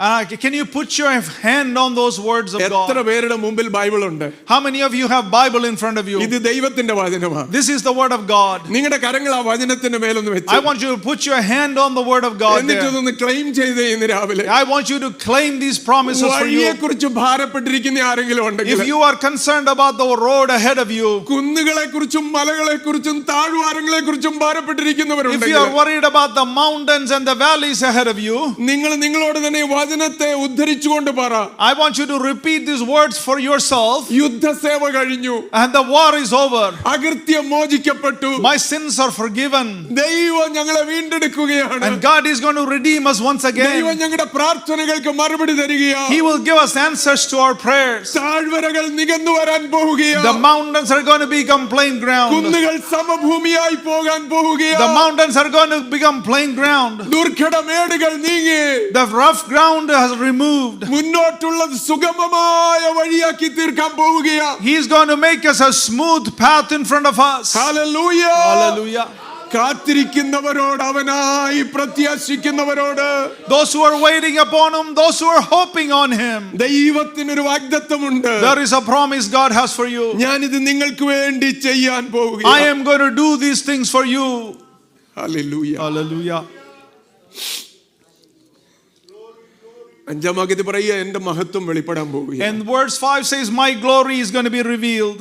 Can you put your hand on those words of എത്ര God? പേരുടെ മുമ്പിൽ ബൈബിൾ ഉണ്ട്? How many of you have Bible in front of you? ഇത് ദൈവത്തിന്റെ വചനമാണ്. This is the word of God. നിങ്ങളുടെ കരങ്ങൾ ആ വചനത്തിന്റെ മേലൊന്ന് വെച്ച് I want you to put your hand on the word of God എന്നിട്ട് there. ഇതൊന്ന് ക്ലെയിം ചെയ്ത് ഇന്ന് രാവിലെ I want you to claim these promises for you. വഴിയെക്കുറിച്ച് ഭാരപ്പെട്ടിരിക്കുന്ന ആരെങ്കിലും ഉണ്ടെങ്കിൽ, If you are concerned about the road ahead of you, കുന്നുകളെ കുറിച്ചും മലകളെ കുറിച്ചും താഴ്വാരങ്ങളെ കുറിച്ചും if you ഭാരപ്പെട്ടിരിക്കുന്നവരുണ്ടെങ്കിൽ, are worried about the mountains and the valleys ahead of you, നിങ്ങൾ നിങ്ങളോട് തന്നെ വചനത്തെ ഉദ്ധരിച്ചുകൊണ്ട് പറ, I want you to repeat these words for yourself. യുദ്ധസേവ കഴിഞ്ഞു, And the war is over. അകൃത്യം മോചിക്കപ്പെട്ടു, My sins are forgiven. ദൈവം ഞങ്ങളെ വീണ്ടെടുക്കുകയാണ്, And God is going to redeem us once ദൈവം again. ഞങ്ങളുടെ പ്രാർത്ഥനകൾക്ക് മറുപടി തരികയാണ്, He will give us answers to our prayers. താഴ്വരകൾ നികന്നു വരാൻ പോവുകയാണ്, The mountains are going to become plain ground. കുന്നുകൾ സമഭൂമിയായി പോകാൻ The പോവുകയാണ്, mountains are going to become plain ground. ദുർഘടമേടുകൾ നീങ്ങി The rough ground has removed. മുന്നോട്ടുള്ളത് സുഗമമായ വഴിയാക്കി തീർക്കാൻ പോവുകയാണ്. He is going to make us a smooth path in front of us. Hallelujah. Hallelujah. കാത്തിരിക്കുന്നവരോട്, അവനായി പ്രത്യാശിക്കുന്നവരോട്, Those who are waiting upon Him, those who are hoping on Him, ദൈവത്തിനൊരു വാഗ്ദത്തമുണ്ട്. there is a promise God has for you. ഞാനിത് നിങ്ങൾക്ക് വേണ്ടി ചെയ്യാൻ I പോവുകയാണ്. am going to do these things for you. Hallelujah. Hallelujah. അഞ്ചാം വാക്യത്തിൽ പറയുക, എന്റെ മഹത്വം വെളിപ്പെടാൻ പോവുകയാണ്. And verse 5 says, my glory is going to be revealed.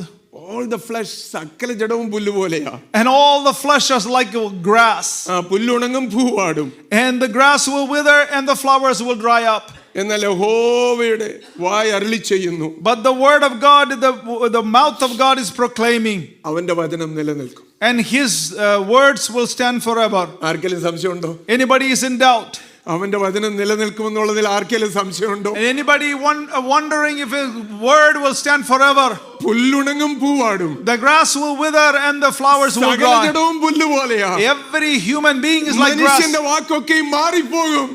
All the flesh, സകല ജഡവും പുല്ല് പോലെയാ. And all the flesh is like grass. പുല്ലുണങ്ങും, പൂവാടും. And the grass will wither and the flowers will dry up. എന്നാൽ യഹോവയുടെ വായ് അരുളി ചെയ്യുന്നു, But the word of God, the mouth of God is proclaiming. അവന്റെ വചനം നിലനിൽക്കും. And His words will stand forever. ആർക്കെങ്കിലും സംശയമുണ്ടോ? Anybody is in doubt? അവന്റെ വചനം നിലനിൽക്കുമെന്നുള്ളതിൽ ആർക്കെങ്കിലും സംശയമുണ്ടോ? Anybody wondering if His word will stand forever? പുല്ലുണങ്ങും, പൂവാടും. The grass will wither and the flowers will സകല dry. ജഡവും പുല്ല് പോലെയാ. Every human being is like grass. മനുഷ്യന്റെ വാക്കൊക്കെ മാറിപ്പോകും,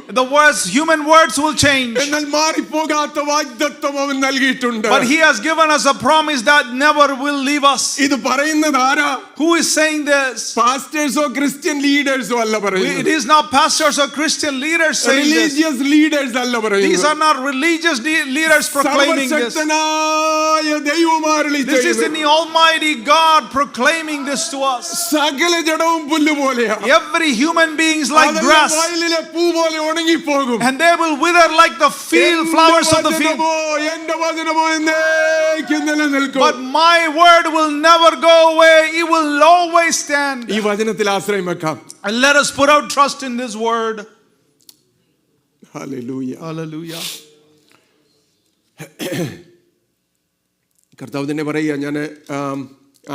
Human words will change. എന്നാൽ മാറിപ്പോകാത്ത വാഗ്ദത്തം അവൻ നൽകിയിട്ടുണ്ട്. But He has given us a promise that never will leave us. ഇത് പറയുന്നത് ആരാ? Who is saying this? പാസ്റ്റേഴ്സോ ക്രിസ്ത്യൻ ലീഡേഴ്സോ അല്ല It പറയുന്നത്. is not pastors or Christian leaders saying this. Religious leaders അല്ല These പറയുന്നത്. are not religious leaders proclaiming this. സർവശക്തനായ ദൈവം അരുളി This is ചെയ്യുന്നു. in the Almighty God proclaiming this to us. സകല ജഡവും പുല്ല് പോലെയാ. Every human being is like അതെല്ലാം grass, വയലിലെ പൂ പോലെ ഉണങ്ങിപ്പോകും. and they will wither like the flowers of the field. എന്റെ വചനമോ എന്നേക്കും നിലനിൽക്കും. But my word will never go away. It will always stand. ഈ വചനത്തിൽ ആശ്രയം വെക്കാം. And let us put our trust in this word. Hallelujah. Hallelujah. കർത്താവ് തന്നെ പറയുക, ഞാൻ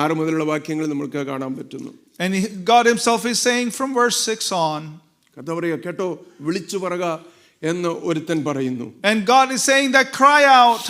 6 മുതലുള്ള വാക്യങ്ങൾ നമുക്ക് കാണാൻ പറ്റുന്നു. And God Himself is saying from verse 6 on. കർത്താവ് പറയുക, കേട്ടോ വിളിച്ചു പറക എന്ന് ഒരുത്തൻ പറയുന്നു. And God is saying that cry out.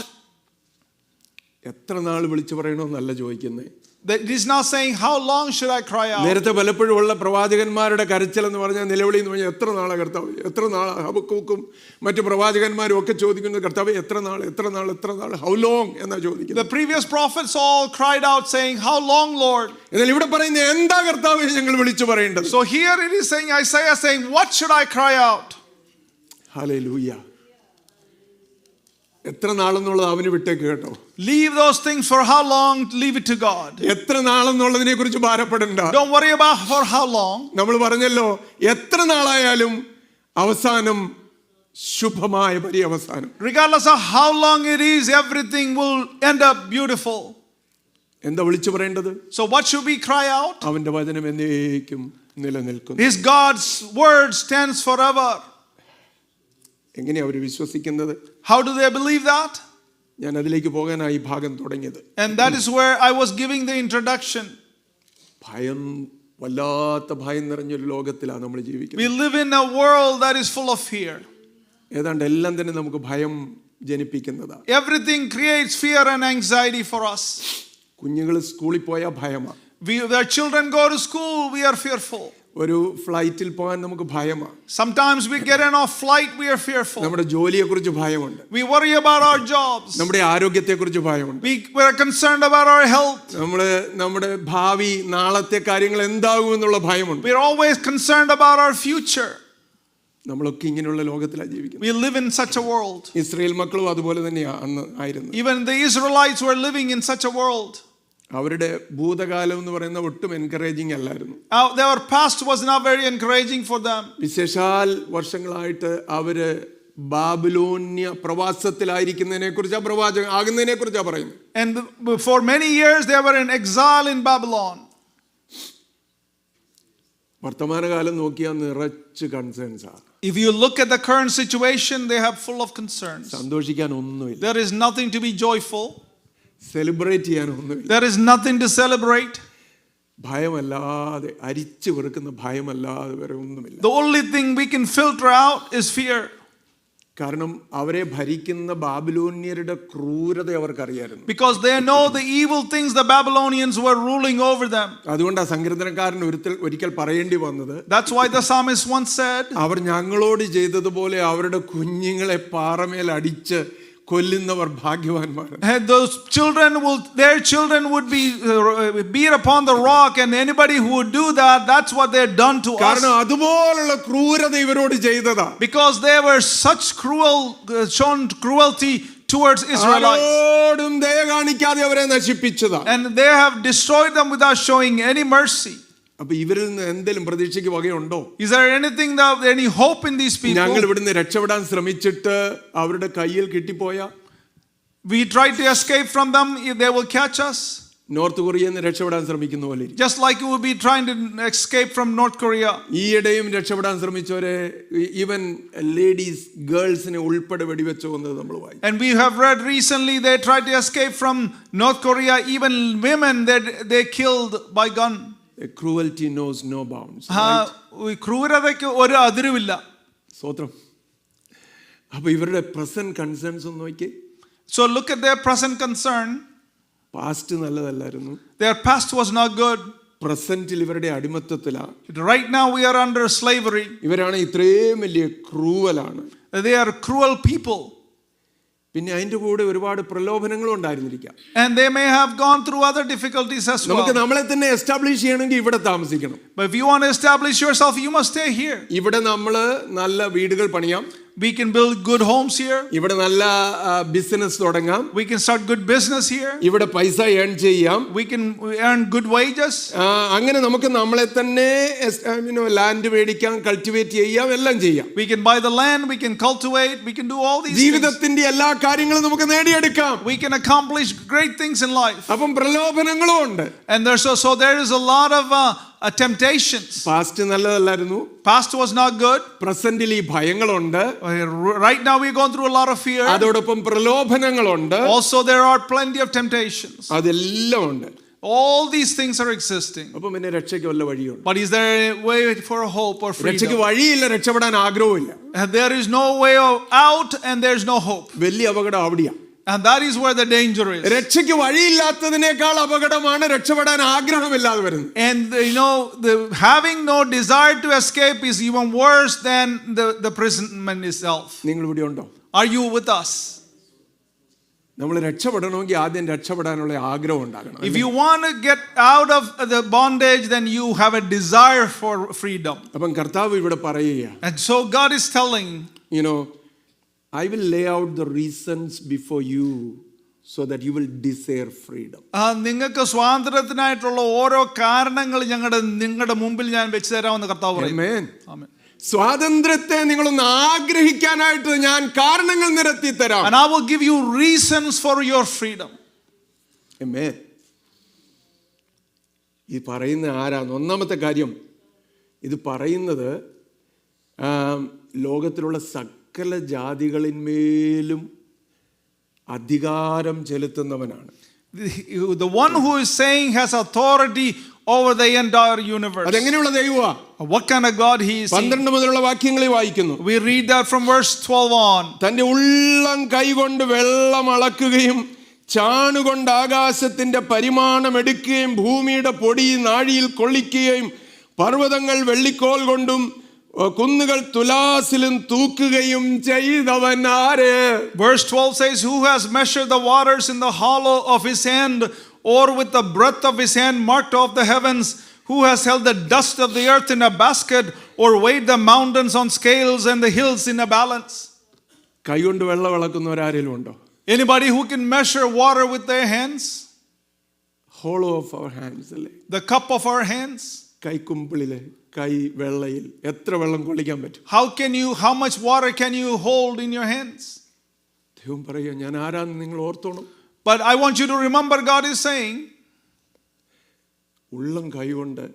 എത്ര നാൾ വിളിച്ചു പറയണമെന്നല്ല ചോദിക്കുന്നത്, That it is not saying, how long should I cry out? നേരത്തെ പലപ്പോഴും ഉള്ള പ്രവാചകന്മാരുടെ കരച്ചിൽ എന്ന് പറഞ്ഞാൽ, നിലവിളി എന്ന് പറഞ്ഞാൽ, എത്ര നാളാ കർത്താവ്, എത്ര നാളാ? ഹബക്കൂക്കും മറ്റു പ്രവാചകന്മാരും ഒക്കെ ചോദിക്കുന്നത്, കർത്താവ് എത്ര നാൾ, എത്ര നാൾ, എത്ര നാൾ, ഹൗ ലോങ് എന്നാ ചോദിക്കുന്നത്. The previous prophets all cried out saying, how long, Lord? എന്നാൽ ഇവിടെ പറയുന്നത്, എന്താ കർത്താവ് ഞങ്ങൾ വിളിച്ചു പറയേണ്ടത്? So here it is saying, Isaiah saying, what should I cry out? Hallelujah. എത്ര നാളെന്നുള്ളത് അവന് വിട്ടേക്ക് കേട്ടോ. Leave those things for how long, leave it to God. എത്ര നാളെന്നുള്ളതിനെ കുറിച്ച് ഭാരപ്പെടണ്ട. Don't worry about for how long. നമ്മൾ പറഞ്ഞല്ലോ, എത്ര നാളായാലും അവസാനം ശുഭമായ പര്യവസാനം. Regardless of how long it is, everything will end up beautiful. എന്താ വിളിച്ചു പറയേണ്ടത്? So what should we cry out? അവന്റെ വചനം എന്നേക്കും നിലനിൽക്കുന്നു. His God's word stands forever. എങ്ങനെയാ അവർ വിശ്വസിക്കുന്നത്? How do they believe that? ഞാൻ അതിലേക്ക് പോകാനായി ഈ ഭാഗം തുടങ്ങിയത്. And that is where I was giving the introduction. ഭയം, വല്ലാത്ത ഭയം നിറഞ്ഞൊരു ലോകത്തിലാണ് നമ്മൾ ജീവിക്കുന്നത്. We live in a world that is full of fear. ഏതാണ്ട് എല്ലാം തന്നെ നമുക്ക് ഭയം ജനിപ്പിക്കുന്നതാണ്. Everything creates fear and anxiety for us. കുഞ്ഞുങ്ങൾ സ്കൂളിൽ പോയാൽ ഭയമാണ്. Their children go to school, we are fearful. ഒരു ഫ്ലൈറ്റിൽ പോകാൻ നമുക്ക് ഭയമാണ്. Sometimes we get on a flight, we are fearful. നമ്മുടെ ജോലിയെക്കുറിച്ച് ഭയമുണ്ട്. We worry about our jobs. നമ്മുടെ ആരോഗ്യത്തെക്കുറിച്ച് ഭയമുണ്ട്. We are concerned about our health. നമ്മുടെ ഭാവി, നാളത്തെ കാര്യങ്ങൾ എന്താകും എന്നുള്ള ഭയമുണ്ട്. We are always concerned about our future. നമ്മളൊക്കെ ഇങ്ങനെയുള്ള ലോകത്തിലാണ് ജീവിക്കുന്നത്. We live in such a world. Israel മക്കളും അതുപോലെ തന്നെയാണ് അന്ന് ആയിരുന്നു. Even the Israelites were living in such a world. അവരുടെ ഭൂതകാലം എന്ന് പറയുന്ന ഒട്ടും എൻകറേജിങ് അല്ലായിരുന്നു. Their past was not very encouraging for them. വിശേഷാൽ വർഷങ്ങളായിട്ട് അവര് ബാബിലോന്യ പ്രവാസത്തിലായിരിക്കുന്നതിനെ കുറിച്ചാ പ്രവാചകൻ ആകുന്നതിനെ കുറിച്ചാ പറയുന്നത്. And for many years they were in exile in Babylon. വർത്തമാനകാലം നോക്കിയാൽ നിറച്ച് കൺസേൺസ് ആണ്. If you look at the current situation, they have full of concerns. സന്തോഷിക്കാൻ ഒന്നുമില്ല. There is nothing to be joyful. Celebrate ചെയ്യാൻ ഒന്നുമില്ല. There is nothing to celebrate. ഭയമല്ലാതെ, അരിച്ചു വെറുക്കുന്ന ഭയമല്ലാതെ വേറെ ഒന്നുമില്ല. The only thing we can filter out is fear. കാരണം അവരെ ഭരിക്കുന്ന ബാബിലോന്യരുടെ ക്രൂരത അവർക്കറിയായിരുന്നു. Because they know the evil things the Babylonians were ruling over them. അതുകൊണ്ടാണ് സങ്കീർത്തനക്കാരൻ ഒരിക്കൽ പറയേണ്ടി വന്നത്. That's why the psalmist once said, അവർ ഞങ്ങളോട് ചെയ്തതുപോലെ അവരുടെ കുഞ്ഞുങ്ങളെ പാറമേൽ അടിച്ച് കൊല്ലുന്നവർ ഭാഗ്യവാന്മാർ. those their children would be beat upon the rock, and anybody who would do that, that's what they had done to us. കാരണം അതുപോലുള്ള ക്രൂരത ഇവരോട് ചെയ്തതാ. Because they were such shown cruelty towards Israelites. ആരോടും ദയ കാണിക്കാതെ അവരെ നശിപ്പിച്ചതാ. And they have destroyed them without showing any mercy. അപ്പൊ ഇവരിൽ നിന്ന് എന്തെങ്കിലും പ്രതീക്ഷയ്ക്ക് വകയുണ്ടോ? Is there any hope in these people? ഞങ്ങൾ ഇവിടുന്ന് രക്ഷപ്പെടാൻ ശ്രമിച്ചിട്ട് അവരുടെ കയ്യിൽ കിട്ടിപ്പോയ, We tried to escape from them, if they will catch us. North കൊറിയയിൽ നിന്ന് രക്ഷപ്പെടാൻ ശ്രമിക്കുന്ന പോലെ. Just like you will be trying to escape from North Korea. ഈയിടെയും രക്ഷപ്പെടാൻ ശ്രമിച്ചവരെ, ഈവൻ ലേഡീസ്, ഗേൾസിനെ ഉൾപ്പെടെ വെടിവെച്ചു കൊന്നത് നമ്മൾ വായിച്ചു. And we have read recently they tried to escape from North Korea, even women they killed by gun. Cruelty knows no bounds. ക്രൂരതയ്ക്ക് ഒരു അതിരുമില്ല. സ്വത്രം. അപ്പൊ ഇവരുടെ പ്രസന്റ് കൺസേൺസ് ഒന്ന് നോക്കിയേ. So look at their present concern. Past നല്ലതല്ലായിരുന്നു. Their past was not good. പ്രസന്റിൽ ഇവരുടെ അടിമത്തത്തിലാണ്. Right now we are under slavery. ഇവരാണ് ഇത്രയും വലിയ ക്രൂവലാണ്. They are cruel people. പിന്നെ അതിന്റെ കൂടെ ഒരുപാട് പ്രലോഭനങ്ങളും ഉണ്ടായിരുന്നിരിക്കാം. And they may have gone through other difficulties as well. നമുക്ക് നമ്മളെ തന്നെ എസ്റ്റാബ്ലിഷ് ചെയ്യണമെങ്കിൽ ഇവിടെ താമസിക്കണം. But if you want to establish yourself, you must stay here. ഇവിടെ നമ്മൾ നല്ല വീടുകൾ പണിയാം. We can build good homes here. ഇവിടെ നല്ല ബിസിനസ് തുടങ്ങാം. We can start good business here. ഇവിടെ പൈസ ഏൺ ചെയ്യാം. We can earn good wages. അങ്ങനെ നമുക്ക് നമ്മളെ തന്നെ ലാൻഡ് മേടിക്കാം, കൾട്ടിവേറ്റ് ചെയ്യാം, എല്ലാം ചെയ്യാം. We can buy the land, we can cultivate, we can do all these things. ജീവിതത്തിന്റെ എല്ലാ കാര്യങ്ങളും നമുക്ക് നേടിയെടുക്കാം. We can accomplish great things in life. അപ്പം പ്രലോഭനങ്ങളും ഉണ്ട്. And so there is a lot of temptations. Past നല്ലതല്ലായിരുന്നു. Past was not good. പ്രസന്റിൽ ഈ ഭയങ്ങളുണ്ട്. Right now we are going through a lot of fear. അതോടൊപ്പം പ്രലോഭനങ്ങളുണ്ട്. Also there are plenty of temptations. അതെല്ലാം ഉണ്ട്. All these things are existing. അപ്പം പിന്നെ രക്ഷയ്ക്ക് വല്ല വഴിയുണ്ട്? But is there a way for a hope or freedom? രക്ഷയ്ക്ക് വഴിയില്ല, രക്ഷപ്പെടാൻ ആഗ്രഹമില്ല. There is no way out and there is no hope. വലിയ അപകടം അവിടെയാ. And that is where the danger is. രക്ഷയ്ക്ക് വഴിയില്ലാത്തതിനേക്കാൾ അപകടമാണ് രക്ഷപ്പെടാൻ ആഗ്രഹമില്ലാതെ വരുന്നത്. And the having no desire to escape is even worse than the imprisonment itself. നിങ്ങൾ ഇവിടെ ഉണ്ടോ? Are you with us? നമ്മൾ രക്ഷപ്പെടണമെങ്കിൽ ആദ്യം രക്ഷപ്പെടാനുള്ള ആഗ്രഹം ഉണ്ടാകണം. If you want to get out of the bondage, then you have a desire for freedom. അപ്പം കർത്താവ് ഇവിടെ പറയുക, And so God is telling, I will lay out the reasons before you so that you will desire freedom. നിങ്ങൾക്ക് സ്വാതന്ത്ര്യത്തിനായിട്ടുള്ള ഓരോ കാരണങ്ങൾ നിങ്ങളുടെ മുമ്പിൽ ഞാൻ വെച്ച് തരാമെന്ന് കർത്താവ് പറയും. Amen. Amen. സ്വാതന്ത്ര്യത്തെ നിങ്ങളൊന്ന് ആഗ്രഹിക്കാനായിട്ട് ഞാൻ കാരണങ്ങൾ നിരത്തി തരാം. And I will give you reasons for your freedom. Amen. ഈ പറയുന്ന ആരാണ്? ഒന്നാമത്തെ കാര്യം, ഇത് പറയുന്നത് ലോകത്തിലുള്ള സകല ജാതികളിന്മേലും അധികാരം ചെലുത്തുന്നവനാണ്. The one who is saying has authority over the entire universe. അതെങ്ങനെയുള്ള ദൈവമാ? What kind of God he is? 12 മുതലുള്ള വാക്യങ്ങളിൽ വായിക്കുന്നു. We read that from verse 12 on. തന്റെ ഉള്ളം കൈകൊണ്ട് വെള്ളം അളക്കുകയും ചാണുകൊണ്ട് ആകാശത്തിന്റെ പരിമാണം എടുക്കുകയും ഭൂമിയുടെ പൊടി നാഴിയിൽ കൊള്ളിക്കുകയും പർവ്വതങ്ങൾ വെള്ളിക്കോൽ കൊണ്ടും കുന്നുകൾ തുലാസിലും തൂക്കുകയും ചെയ്തവൻ ആര്? Verse 12 says, who has measured the waters in the hollow of his hand, or with the breadth of his hand marked off the heavens? Who has held the dust of the earth in a basket, or weighed the mountains on scales and the hills in a balance? കൈകൊണ്ട് വെള്ളം അളക്കുന്നവരാരെങ്കിലും ഉണ്ടോ? Anybody who can measure water with their hands? Hollow of our hands അല്ലേ? The cup of our hands? കൈക്കുമ്പിളിലെ കൈ വെള്ളയിൽ എത്ര വെള്ളം കൊള്ളിക്കാൻ പറ്റും? How much water can you hold in your hands? ദൈവം പറയുക, ഞാൻ ആരാന്ന് നിങ്ങൾ ഓർത്തോണം. But I want you to remember, God is saying, ഉള്ളം കൈകൊണ്ട്,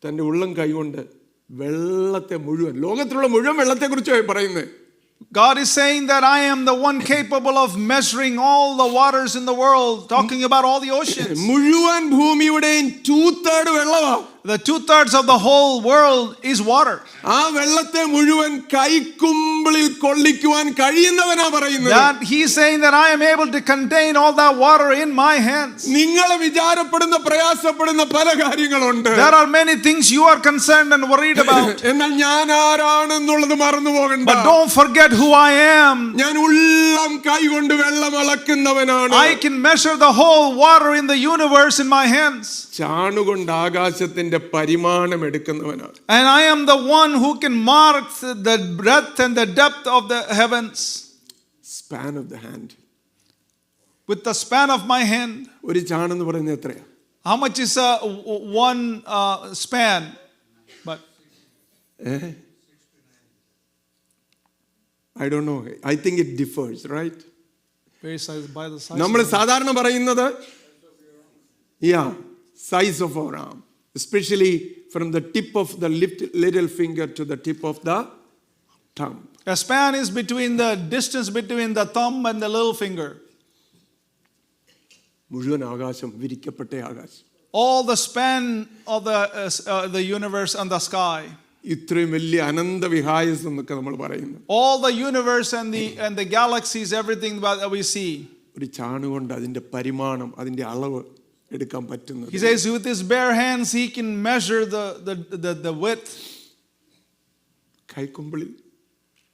തൻ്റെ ഉള്ളം കൈകൊണ്ട് വെള്ളത്തെ മുഴുവൻ, ലോകത്തിലുള്ള മുഴുവൻ വെള്ളത്തെക്കുറിച്ചാണ് പറയുന്നത്. God is saying that I am the one capable of measuring all the waters in the world, talking about all the oceans. മുഴുവൻ ഭൂമിയുടെയും 2/3 വെള്ളമാണ്. The 2/3 of the whole world is water. ആ വെള്ളത്തെ മുഴുവൻ കൈക്കുമ്പിളിൽ കൊള്ളിക്കുവാൻ കഴിയുന്നവനാ പറയുന്നത്. That he is saying that I am able to contain all that water in my hands. നിങ്ങൾ വിചാരപ്പെടുന്ന പ്രയാസപ്പെടുന്ന പല കാര്യങ്ങളുണ്ട്. There are many things you are concerned and worried about. എന്നാൽ ഞാൻ ആരാണെന്നുള്ളത് മറന്നു പോകണ്ട. But don't forget who I am. ഞാൻ ഉള്ളം കൈകൊണ്ട് വെള്ളം അളക്കുന്നവനാണ്. I can measure the whole water in the universe in my hands. ചാണുകൊണ്ട് ആകാശത്തിന്റെ പരിമാണം എടുക്കുന്നവനാണ്. And I am the one who can mark the breadth and the depth of the heavens. Span of the hand. With the span of my hand. ഒരു ചാണെന്ന് പറയുന്നത് എത്രയാ? How much is one span? But I don't know. I think it differs, right? Very size by the size. നമ്മൾ സാധാരണ പറയുന്നത് size of our arm, especially from the tip of the little finger to the tip of the thumb. A span is between the distance between the thumb and the little finger. മുഴുവൻ ആകാശം, വിരിക്കപ്പെട്ട ആകാശം. All the span of the universe and the sky. ഇത്രയും വലിയ അനന്ത വിഹായസ് എന്നൊക്കെ നമ്മൾ പറയുന്നു. All the universe and the galaxies, everything that we see. ഒരു ചാണുകൊണ്ട് അതിന്റെ പരിമാണം, അതിന്റെ അളവ് എടുക്കാൻ പറ്റുന്നത്. He says with his bare hands he can measure the width. കൈക്കുമ്പിളിൽ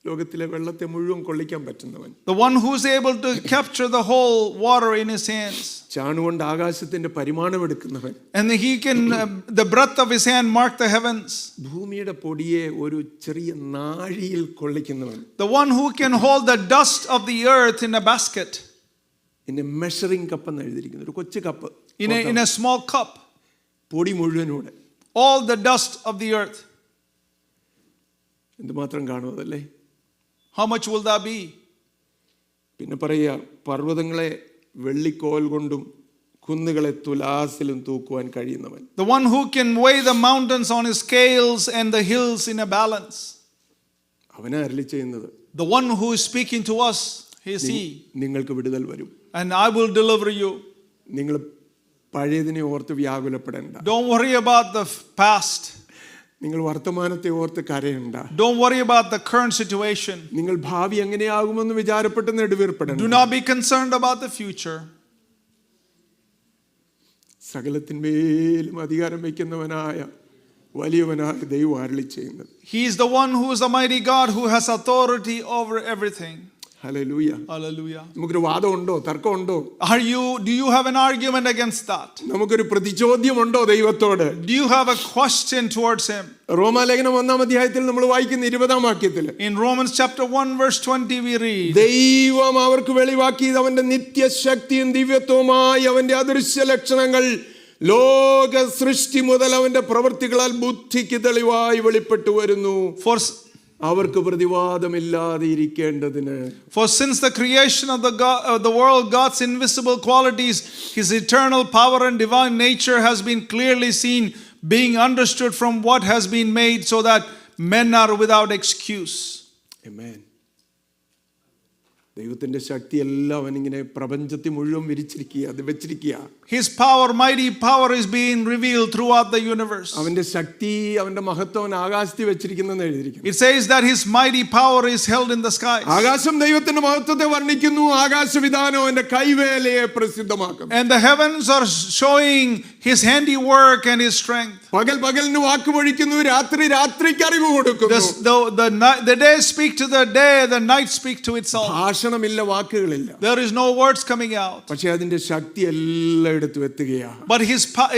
ലോകത്തിലെ വെള്ളത്തെ മുഴുവൻ കൊള്ളിക്കാൻ പറ്റുന്നവൻ. The one who is able to capture the whole water in his hands. ചാണുകൊണ്ട് ആകാശത്തിന്റെ പരിമാണം എടുക്കുന്നവൻ. And he can the breadth of his hand mark the heavens. ഭൂമിയുടെ പൊടിയെ ഒരു ചെറിയ നാഴിയിൽ കൊള്ളിക്കുന്നവൻ. The one who can hold the dust of the earth in a basket. In a measuring cup എന്ന് എഴുതിയിരിക്കുന്നു, ഒരു കൊച്ചു cup. In a small cup. പൊടി മുഴുവനൂടെ. All the dust of the earth. എന്തുമാത്രം കാണുമതല്ലേ? How much will that be? പിന്നെ പറയുക, പർവ്വതങ്ങളെ വെള്ളിക്കോൽ കൊണ്ടും കുന്നുകളെ തുലാസിലും തൂക്കുവാൻ കഴിയുന്നവൻ. The one who can weigh the mountains on his scales and the hills in a balance. അവനെ അരുളി ചെയ്യുന്നത്. The one who is speaking to us is he. നിങ്ങൾക്ക് വിടുതൽ വരും. And I will deliver you. നിങ്ങൾ പഴയതിനെ ഓർത്ത് വ്യാകുലപ്പെടേണ്ട. Don't worry about the past. നിങ്ങൾ വർത്തമാനത്തെ ഓർത്ത് കരയണ്ട. Don't worry about the current situation. നിങ്ങൾ ഭാവി എങ്ങനെയാകുമെന്ന് വിചാരപ്പെട്ട് നെടുവീർപ്പെടണം. Do not be concerned about the future. സകലത്തിന്മേലും അധികാരം വയ്ക്കുന്നവനായ വലിയവനായ ദൈവം അരുളി ചെയ്യുന്നത്. He is the one who is the mighty God who has authority over everything. Hallelujah. Hallelujah. നമുക്കൊരു വാദമുണ്ടോ, തർക്കമുണ്ടോ? Do you have an argument against that? നമുക്കൊരു പ്രതിചോദ്യമുണ്ടോ ദൈവത്തോട്? Do you have a question towards him? റോമാലേഖനം 1-ാം അധ്യായത്തിൽ നമ്മൾ വായിക്കുന്ന 20-ാം വാക്യത്തിൽ In Romans chapter 1 verse 20 we read, ദൈവം അവർക്ക് വെളിവാക്കിയത് അവന്റെ നിത്യശക്തിയും ദിവ്യത്വവുമായി അവന്റെ അദൃശ്യ ലക്ഷണങ്ങൾ ലോക സൃഷ്ടി മുതൽ അവന്റെ പ്രവൃത്തികളാൽ ബുദ്ധിക്ക് തെളിവായി വെളിപ്പെട്ടു വരുന്നു. അവർക്ക് പ്രതിവാദമില്ലാതെ ഇരിക്കേണ്ടതിന്. For since the creation of the world, God's invisible qualities, his eternal power and divine nature has been clearly seen, being understood from what has been made, so that men are without excuse. Amen. ദൈവത്തിന്റെ ശക്തി എല്ലാം അവനിങ്ങനെ പ്രപഞ്ചത്തിൽ മുഴുവൻ വെച്ചിരിക്കുക. His power, mighty power, is being revealed throughout the universe. അവന്റെ ശക്തി, അവന്റെ മഹത്വം ആകാശത്തിൽ വെച്ചിരിക്കുന്നെന്ന് എഴുതിയിരിക്കുന്നു. It says that his mighty power is held in the skies. ആകാശം ദൈവത്തിന്റെ മഹത്വത്തെ വർണ്ണിക്കുന്നു, ആകാശവിധാനം അവന്റെ കൈവേലയെ പ്രസിദ്ധമാക്കുന്നു. And the heavens are showing his handiwork and his strength. പകലിന് വാക്കുപൊഴിക്കുന്നു, രാത്രിക്ക് അറിവ് കൊടുക്കുന്നു. The day speak to the day, the night speak to itself. ഭാഷണമില്ല, വാക്കുകളില്ല. There is no words coming out. പക്ഷേ അതിന്റെ ശക്തി എല്ലായിടത്തും എത്തുകയാണ്. But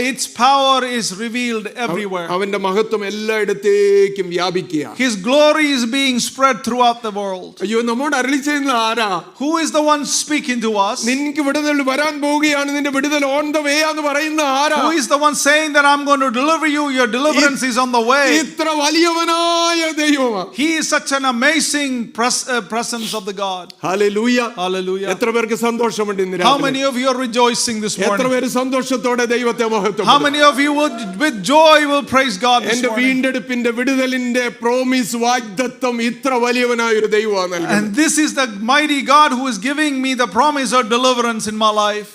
its power is revealed everywhere. അവന്റെ മഹത്വം എല്ലായിടത്തേക്കും വ്യാപിക്കുകയാണ്. His glory is being spread throughout the world. അയ്യോ, നമ്മോട് അരുളി ചെയ്യുന്നത് ആരാ? Who is the one speaking to us? നിനക്ക് വിടുതൽ വരാൻ പോവുകയാണ്, നിന്റെ വിടുതൽ ഓൺ ദ വേ എന്ന് പറയുന്ന ആരാ? Who is the one saying that I'm going to deliver you, your deliverance is on the way? ഇത്ര വലിയവനായ ദൈവമാണ്. He is such an amazing presence of the God. Hallelujah. Hallelujah. എത്ര പേർക്ക് സന്തോഷമുണ്ട് ഇന്ന് രാത്രി? How many of you are rejoicing this morning? എത്ര പേര് സന്തോഷത്തോടെ ദൈവത്തെ മഹത്വപ്പെടുത്തും? How many of you with joy will praise God this എന്റെ morning? വീണ്ടെടുപ്പിന്റെ വിടുതലിന്റെ പ്രോമിസ്, വാഗ്ദത്തം ഇത്ര വലിയവനായ ഒരു ദൈവമാണ് നൽകുന്നത്. And this is the mighty God who is giving me the promise of deliverance in my life.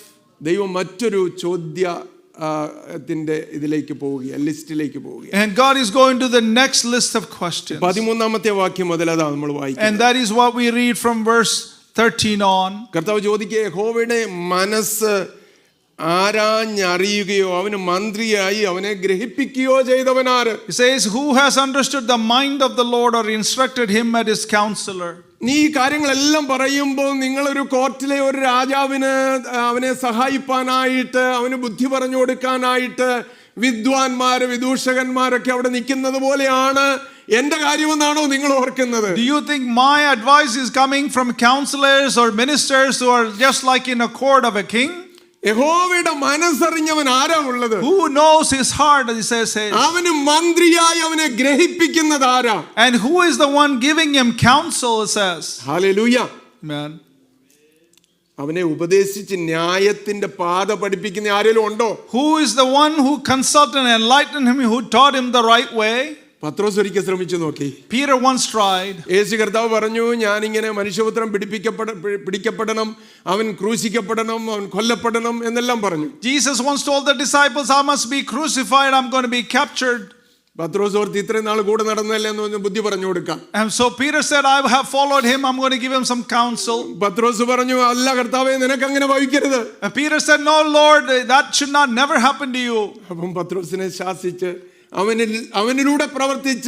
ദൈവം മറ്റൊരു ചോദ്യത്തിന്റെ ഇതിലേക്ക് പോവുകയാണ്, ലിസ്റ്റിലേക്ക് പോവുകയാണ്. And God is going to the next list of questions. 13-ാമത്തെ വാക്യം മുതൽ അതാണ് നമ്മൾ വായിക്കുന്നത്. And that is what we read from verse 13 on. കർത്താവ് ചോദിക്കുക, യഹോവയുടെ മനസ്സ് ആരാഞ്ഞറിയുകയോ അവന് മന്ത്രിയായി അവനെ ഗ്രഹിപ്പിക്കുകയോ ചെയ്തവനാര്? He says, who has understood the mind of the Lord or instructed him as his counselor? നീ ഈ കാര്യങ്ങളെല്ലാം പറയുമ്പോൾ നിങ്ങളൊരു കോർട്ടിലെ ഒരു രാജാവിന് അവനെ സഹായിപ്പാനായിട്ട്, അവന് ബുദ്ധി പറഞ്ഞു കൊടുക്കാനായിട്ട് വിദൂഷകന്മാരൊക്കെ അവിടെ നിൽക്കുന്നത് പോലെയാണ് എന്റെ കാര്യമെന്നാണോ നിങ്ങൾ ഓർക്കുന്നത്? Do you think my advice is coming from counselors or ministers who are just like in a court of a king? യഹോവയുടെ മനസ്സറിഞ്ഞവൻ ആരാ ഉള്ളത്? Who knows his heart, as he says. അവന് മന്ത്രിയായി അവനെ ഗ്രഹിപ്പിക്കുന്നത് ആരാ? And who is the one giving him counsel, it says. Hallelujah. Amen. അവനെ ഉപദേശിച്ച് ന്യായത്തിന്റെ പാത പഠിപ്പിക്കുന്ന ആരെങ്കിലും ഉണ്ടോ? Who is the one who consulted and enlightened him, who taught him the right way? പത്രോസ് ഒരിക്കൽ ശ്രമിച്ചു നോക്കി. Peter once tried. യേശു കർത്താവ് പറഞ്ഞു, ഞാനിങ്ങനെ മനുഷ്യപുത്രൻ പിടിക്കപ്പെടണം, അവൻ ക്രൂശിക്കപ്പെടണം, അവൻ കൊല്ലപ്പെടണം എന്നെല്ലാം പറഞ്ഞു. Jesus once told the disciples, I must be crucified, I'm going to be captured. പത്രോസ് ഓർത്ത് ഇത്രയും നാൾ കൂടെ നടന്നല്ലേ എന്ന് ബുദ്ധി പറഞ്ഞു കൊടുക്കാം. And so Peter said, I have followed him, I'm going to give him some counsel. പത്രോസ് പറഞ്ഞു, അല്ല കർത്താവേ, നിനക്ക് അങ്ങനെ ഭവിക്കരുത്. And Peter said, no Lord, that should not never happen to you. അപ്പം പത്രോസിനെ ശാസിച്ച് അവനിലൂടെ പ്രവർത്തിച്ച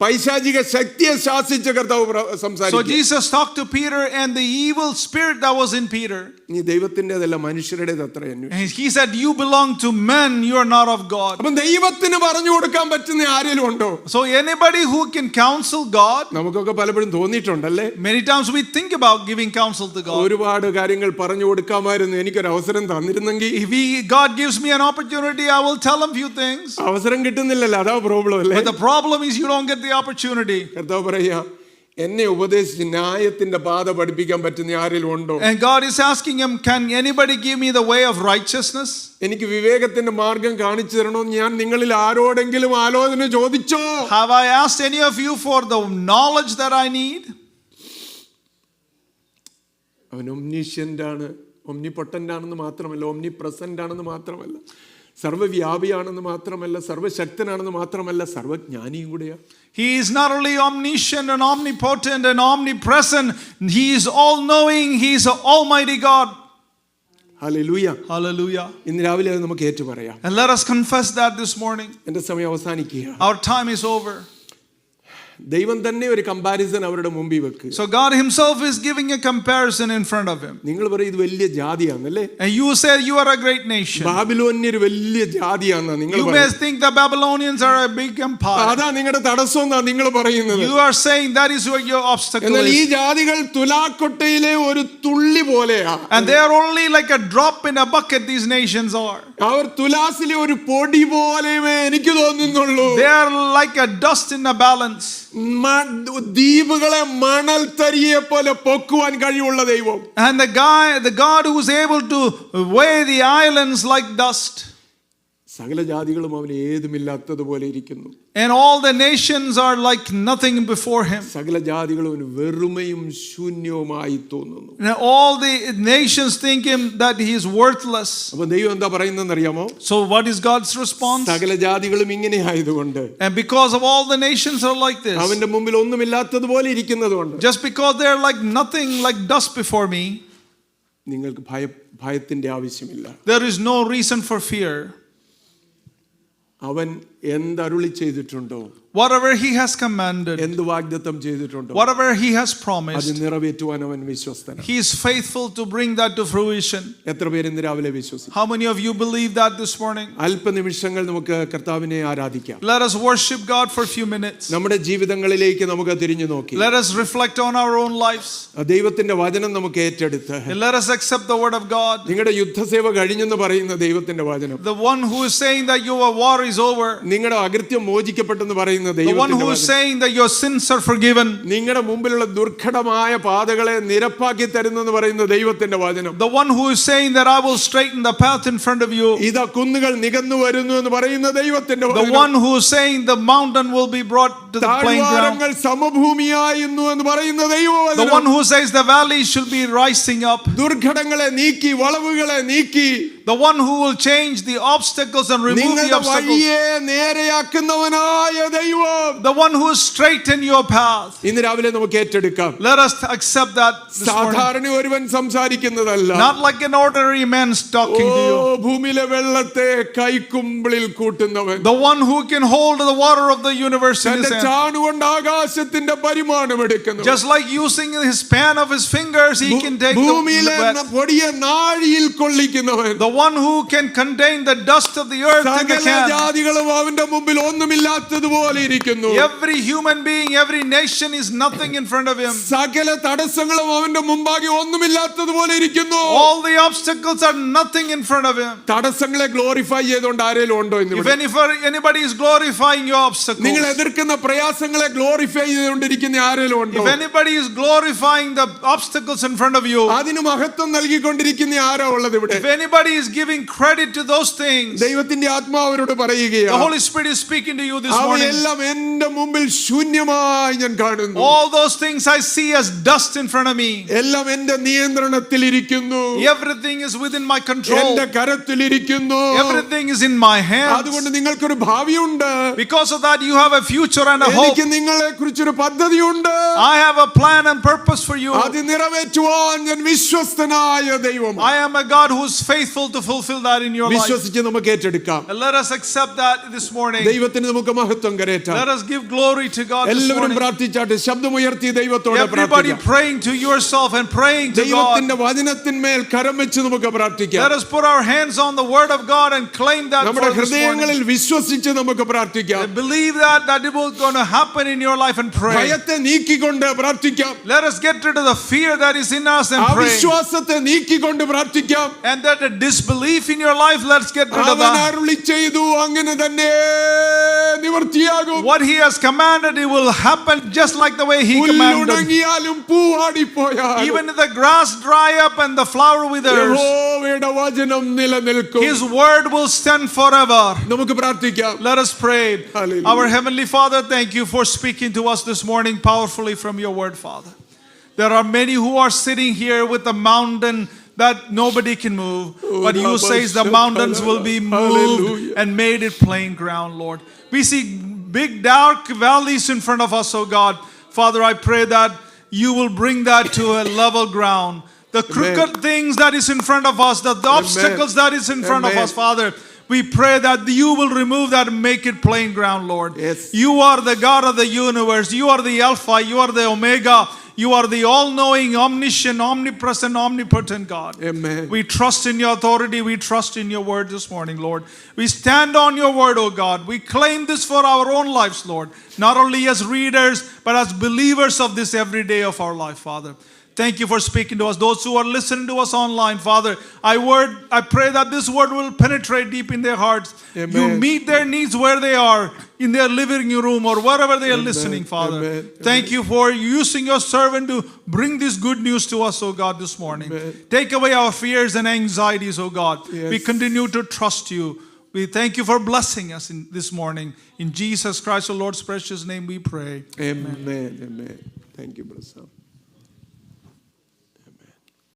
പൈശാചിക ശക്തിയെ ശാസിച്ച കർത്താവ് സംസാരിച്ചു. So Jesus talked to Peter and the evil spirit that was in Peter. നീ ദൈവത്തിന്റേതല്ല, മനുഷ്യരുടേത് അത്ര. And he said, you belong to men, you are not of God. അപ്പം ദൈവത്തിന് പറഞ്ഞു കൊടുക്കാൻ പറ്റുന്ന ആരെങ്കിലും ഉണ്ടോ? So anybody who can counsel God. നമുക്കൊക്കെ പലപ്പോഴും തോന്നിയിട്ടുണ്ടല്ലേ? Many times we think about giving counsel to God. ഒരുപാട് കാര്യങ്ങൾ പറഞ്ഞു കൊടുക്കാമായിരുന്നു, എനിക്കൊരു അവസരം തന്നിരുന്നെങ്കിൽ. If God gives me an opportunity, I will tell him few things. അവസരം കിട്ടുന്നില്ലല്ലോ, അതാ പ്രോബ്ലം അല്ലേ? But the problem is you don't get the opportunity. കർത്താവ് പറയാ, എന്നെ ഉപദേശിച്ച് ന്യായത്തിന്റെ പാത പഠിപ്പിക്കാൻ പറ്റുന്ന ആരെങ്കിലും ഉണ്ടോ? And God is asking him, can anybody give me the way of righteousness? എനിക്ക് വിവേകത്തിന്റെ മാർഗം കാണിച്ചു തരണോ? ഞാൻ നിങ്ങളിൽ ആരോടെങ്കിലും ആലോചന ചോദിച്ചോ? Have I asked any of you for the knowledge that I need? അവൻ ഒംനിഷ്യന്റ് ആണ്, ഒംനിപൊട്ടന്റ് ആണെന്ന് മാത്രമല്ല, ഒംനി പ്രസന്റ് ആണെന്ന് മാത്രമല്ല, സർവ്വവ്യാപിയാണെന്ന് മാത്രമല്ല, സർവ്വശക്തനാണെന്ന് മാത്രമല്ല, സർവ്വജ്ഞാനിയും കൂടെയാണ്. He is not only omniscient and omnipotent and omnipresent, He is all-knowing, He is an almighty God. Hallelujah. Hallelujah. ഇന്ന് രാവിലെ അത് നമുക്ക് ഏറ്റുപറയാം. And let us confess that this morning. എൻ്റെ സമയം അവസാനിക്കുക. Our time is over. ദൈവം തന്നെ ഒരു കമ്പാരിസൺ അവരുടെ മുമ്പിൽ വെക്കുക. So God Himself is giving a comparison in front of Him. നിങ്ങൾ പറയും ഇത് വലിയ ജാതിയാണല്ലേ? And you say you are a great nation. ബാബിലോന്യർ വലിയ ജാതിയാണെന്നാ നിങ്ങൾ You may think the Babylonians are a big empire. അതാ നിങ്ങളുടെ തടസ്സം എന്നാ നിങ്ങൾ പറയുന്നത്. You are saying that is what your obstacle എന്നാൽ ഈ is. ജാതികൾ തുലാക്കൊട്ടയിലെ ഒരു തുള്ളി പോലെയാ. And they are only like a drop in a bucket, these nations are. അവർ തുലാസിലെ ഒരു പൊടി പോലെയേ എനിക്ക് തോന്നുന്നുള്ളൂ. They are like a dust in a balance. ദ്വീപുകളെ മണൽ തരിയെ പോലെ പൊക്കുവാൻ കഴിവുള്ള ദൈവം. And the God who is able to weigh the islands like dust. സകല ജാതികളും അവന് ഏതുമില്ലാത്തതുപോലെ ഇരിക്കുന്നു. And all the nations are like nothing before Him. സകല ജാതികളും അവന് വെറുമയും ശൂന്യവുമായി തോന്നുന്നു. And all the nations think Him that He is worthless. അപ്പോൾ ദൈവം എന്താ പറയുന്നതെന്ന് അറിയാമോ? So what is God's response? സകല ജാതികളും ഇങ്ങനെ ആയതുകൊണ്ട്, And because of all the nations are like this, അവന്റെ മുമ്പിൽ ഒന്നുമില്ലാത്തതുപോലെ ഇരിക്കുന്നതുകൊണ്ട്, just because they are like nothing, like dust before me, നിങ്ങൾക്ക് ഭയത്തിന്റെ ആവശ്യമില്ല. there is no reason for fear. അവൻ എന്തരുളി ചെയ്തിട്ടുണ്ടോ, Whatever He has commanded, എന്ത് വാഗ്ദത്തം ചെയ്തിട്ടുണ്ടോ, whatever He has അത് promised, നിറവേറ്റുവാൻ അവൻ വിശ്വസ്തനാണ്. He is faithful to bring that to fruition. എത്ര പേര് ഇന്ന് രാവിലെ വിശ്വസിക്കും? How many of you believe that this morning? അല്പനിമിഷങ്ങൾ നമുക്ക് കർത്താവിനെ ആരാധിക്കാം. Let us worship God for a few minutes. നമ്മുടെ ജീവിതങ്ങളിലേക്ക് നമുക്ക് തിരിഞ്ഞു നോക്കി Let us reflect on our own lives. ദൈവത്തിന്റെ വചനം നമുക്ക് ഏറ്റെടുത്ത്, And let us accept the word of God. നിങ്ങളുടെ യുദ്ധസേവ കഴിഞ്ഞെന്ന് പറയുന്ന ദൈവത്തിന്റെ വചനം, The one who is saying that your war is over. നിങ്ങളുടെ അകൃത്യം മോചിക്കപ്പെട്ടെന്ന് പറയുന്ന The one ദൈവത്തിന്റെ who is വചനം, saying that your sins are forgiven. നിങ്ങളുടെ മുമ്പിലുള്ള ദുർഘടമായ പാതകളെ നിരപ്പാക്കി തരുന്നെന്ന് പറയുന്ന ദൈവത്തിന്റെ വചനം, The one who is saying that I will straighten the path in front of you. ഇതാ കുന്നുകൾ നികന്നു വരുന്നു എന്ന് പറയുന്ന ദൈവത്തിന്റെ The വചനം, one who is saying the mountain will be brought to the plain ground. താഴ്വാരങ്ങൾ സമഭൂമിയായിരുന്നു എന്ന് പറയുന്ന The ദൈവവചനം, one who says the valleys should be rising up. ദുർഘടങ്ങളെ നീക്കി വളവുകളെ നീക്കി The one who will change the obstacles and remove the നിങ്ങളുടെ obstacles. വഴിയെ നേരെയാക്കുന്നവനായ ദൈവം, The one who will straighten your path. ഇന്ന് രാവിലെ നമുക്ക് ഏറ്റെടുക്കാം. Let us accept that this morning. സാധാരണ ഒരുവൻ സംസാരിക്കുന്നതല്ല, Not like an ordinary man talking to you. ഭൂമിയിലെ വെള്ളത്തെ കൈക്കുമ്പിളിൽ കൂട്ടുന്നവൻ, The one who can hold the water of the universe in തന്റെ his hand. ചാണുകൊണ്ട് ആകാശത്തിന്റെ പരിമാണം എടുക്കുന്നു. Just like using his span of his fingers, he can take ഭൂമിയിലെ the പൊടിയെ നാഴിയിൽ കൊള്ളിക്കുന്നവൻ, the one who can contain the dust of the earth in the സകല can. ജാതികളും അവന്റെ മുമ്പിൽ ഒന്നുമില്ലാത്തതുപോലെ ഇരിക്കുന്നു. Every human being, every nation is nothing in front of him. സകല തടസ്സങ്ങളും അവന്റെ മുമ്പാകെ ഒന്നുമില്ലാത്തതുപോലെ ഇരിക്കുന്നു. All the obstacles are nothing in front of him. തടസ്സങ്ങളെ ഗ്ലോറിഫൈ ചെയ്തുകൊണ്ട് ആരെങ്കിലും ഉണ്ടോ ഇന്ന് If ഇവിടെ? anybody is glorifying your obstacles, നിങ്ങൾ എതിർക്കുന്ന പ്രയാസങ്ങളെ ഗ്ലോറിഫൈ ചെയ്തുകൊണ്ടിരിക്കുന്ന ആരെങ്കിലും ഉണ്ടോ? if anybody is glorifying the obstacles in front of you, അതിന് മഹത്വം നൽകിക്കൊണ്ടിരിക്കുന്ന ആരാ ഉള്ളത് ഇവിടെ? if anybody is giving credit to those things, ദൈവത്തിന്റെ ആത്മാവരോട് the പറയുകയാണ്, Holy Spirit is speaking to you this morning. അവയെല്ലാം എന്റെ മുമ്പിൽ ശൂന്യമായി ഞാൻ കാണുന്നു. All those things I see as dust in front of me. എല്ലാം എന്റെ നിയന്ത്രണത്തിലിരിക്കുന്നു, Everything is within my control. എന്റെ കരത്തിലിരിക്കുന്നു. Everything is in my hands. അതുകൊണ്ട് നിങ്ങൾക്കൊരു ഭാവിയുണ്ട്. Because of that, you have a future and a hope. എനിക്ക് നിങ്ങളെ കുറിച്ചൊരു പദ്ധതിയുണ്ട്. I have a plan and purpose for you. അത് നിറവേറ്റുവാൻ ഞാൻ വിശ്വസ്തനായ ദൈവം. I am a God who is faithful to fulfill that in your life. വിശ്വസിച്ച് നമുക്ക് ഏറ്റെടുക്കാം. And let us accept that this morning. ദൈവത്തിന് നമുക്ക് മഹത്വം കരേറ്റാം. Let us give glory to God this എല്ലാവരും morning. പ്രാർത്ഥിച്ചാട്ടെ, ശബ്ദമുയർത്തി ദൈവത്തോട് Everybody പ്രാർത്ഥിക്കാം. praying to yourself and praying to God. ദൈവത്തിന്റെ വചനത്തിന്മേൽ കരം വെച്ച് നമുക്ക് പ്രാർത്ഥിക്കാം. Let us put our hands on the word of God and claim that നമ്മുടെ for this ഹൃദയങ്ങളിൽ morning. വിശ്വസിച്ച് നമുക്ക് പ്രാർത്ഥിക്കാം. And believe that it will going to happen in your life and pray. ഭയത്തെ നീക്കിക്കൊണ്ട് പ്രാർത്ഥിക്കാം. Let us get rid of the fear that is in us and pray. അവിശ്വാസത്തെ നീക്കിക്കൊണ്ട് പ്രാർത്ഥിക്കാം. And that the disbelief in your life, let's get rid of അവൻ that. അരുളി ചെയ്തു, അങ്ങനെ തന്നെ നിവൃത്തിയാകും. What he has commanded, it will happen just like the way he commanded. ഉണങ്ങിയാലും പൂവാടിപ്പോയാലും Even if the grass dry up and the flower withers, യഹോവയുടെ വചനം നിലനിൽക്കും. his word will stand forever. നമുക്ക് പ്രാർത്ഥിക്കാം. Let us pray. Hallelujah. Our Heavenly Father, thank you for speaking to us this morning powerfully from your word, Father. There are many who are sitting here with the mountain that nobody can move. Oh, But you says the mountains will be moved Hallelujah. and made it plain ground, Lord. We see big dark valleys in front of us, oh God. Father, I pray that you will bring that to a level ground. The crooked things that is in front of us, the obstacles that is in front of Amen. us, Father, we pray that you will remove that and make it plain ground, Lord. Yes. You are the God of the universe. You are the Alpha. You are the Omega. You are the all-knowing, omniscient, omnipresent, omnipotent God. Amen. We trust in your authority. We trust in your word this morning, Lord. We stand on your word, oh God. We claim this for our own lives, Lord. Not only as readers, but as believers of this every day of our life, Father. Thank you for speaking to us. Those who are listening to us online, Father, I pray that this word will penetrate deep in their hearts. Amen. You meet their needs where they are, in their living room or wherever they are listening, Father. Amen. Thank you for using your servant to bring this good news to us, oh God, this morning. Amen. Take away our fears and anxieties, oh God. Yes. We continue to trust you. We thank you for blessing us this morning. In Jesus Christ, the Lord's precious name, we pray. Amen. Amen. Thank you, Brother Sam.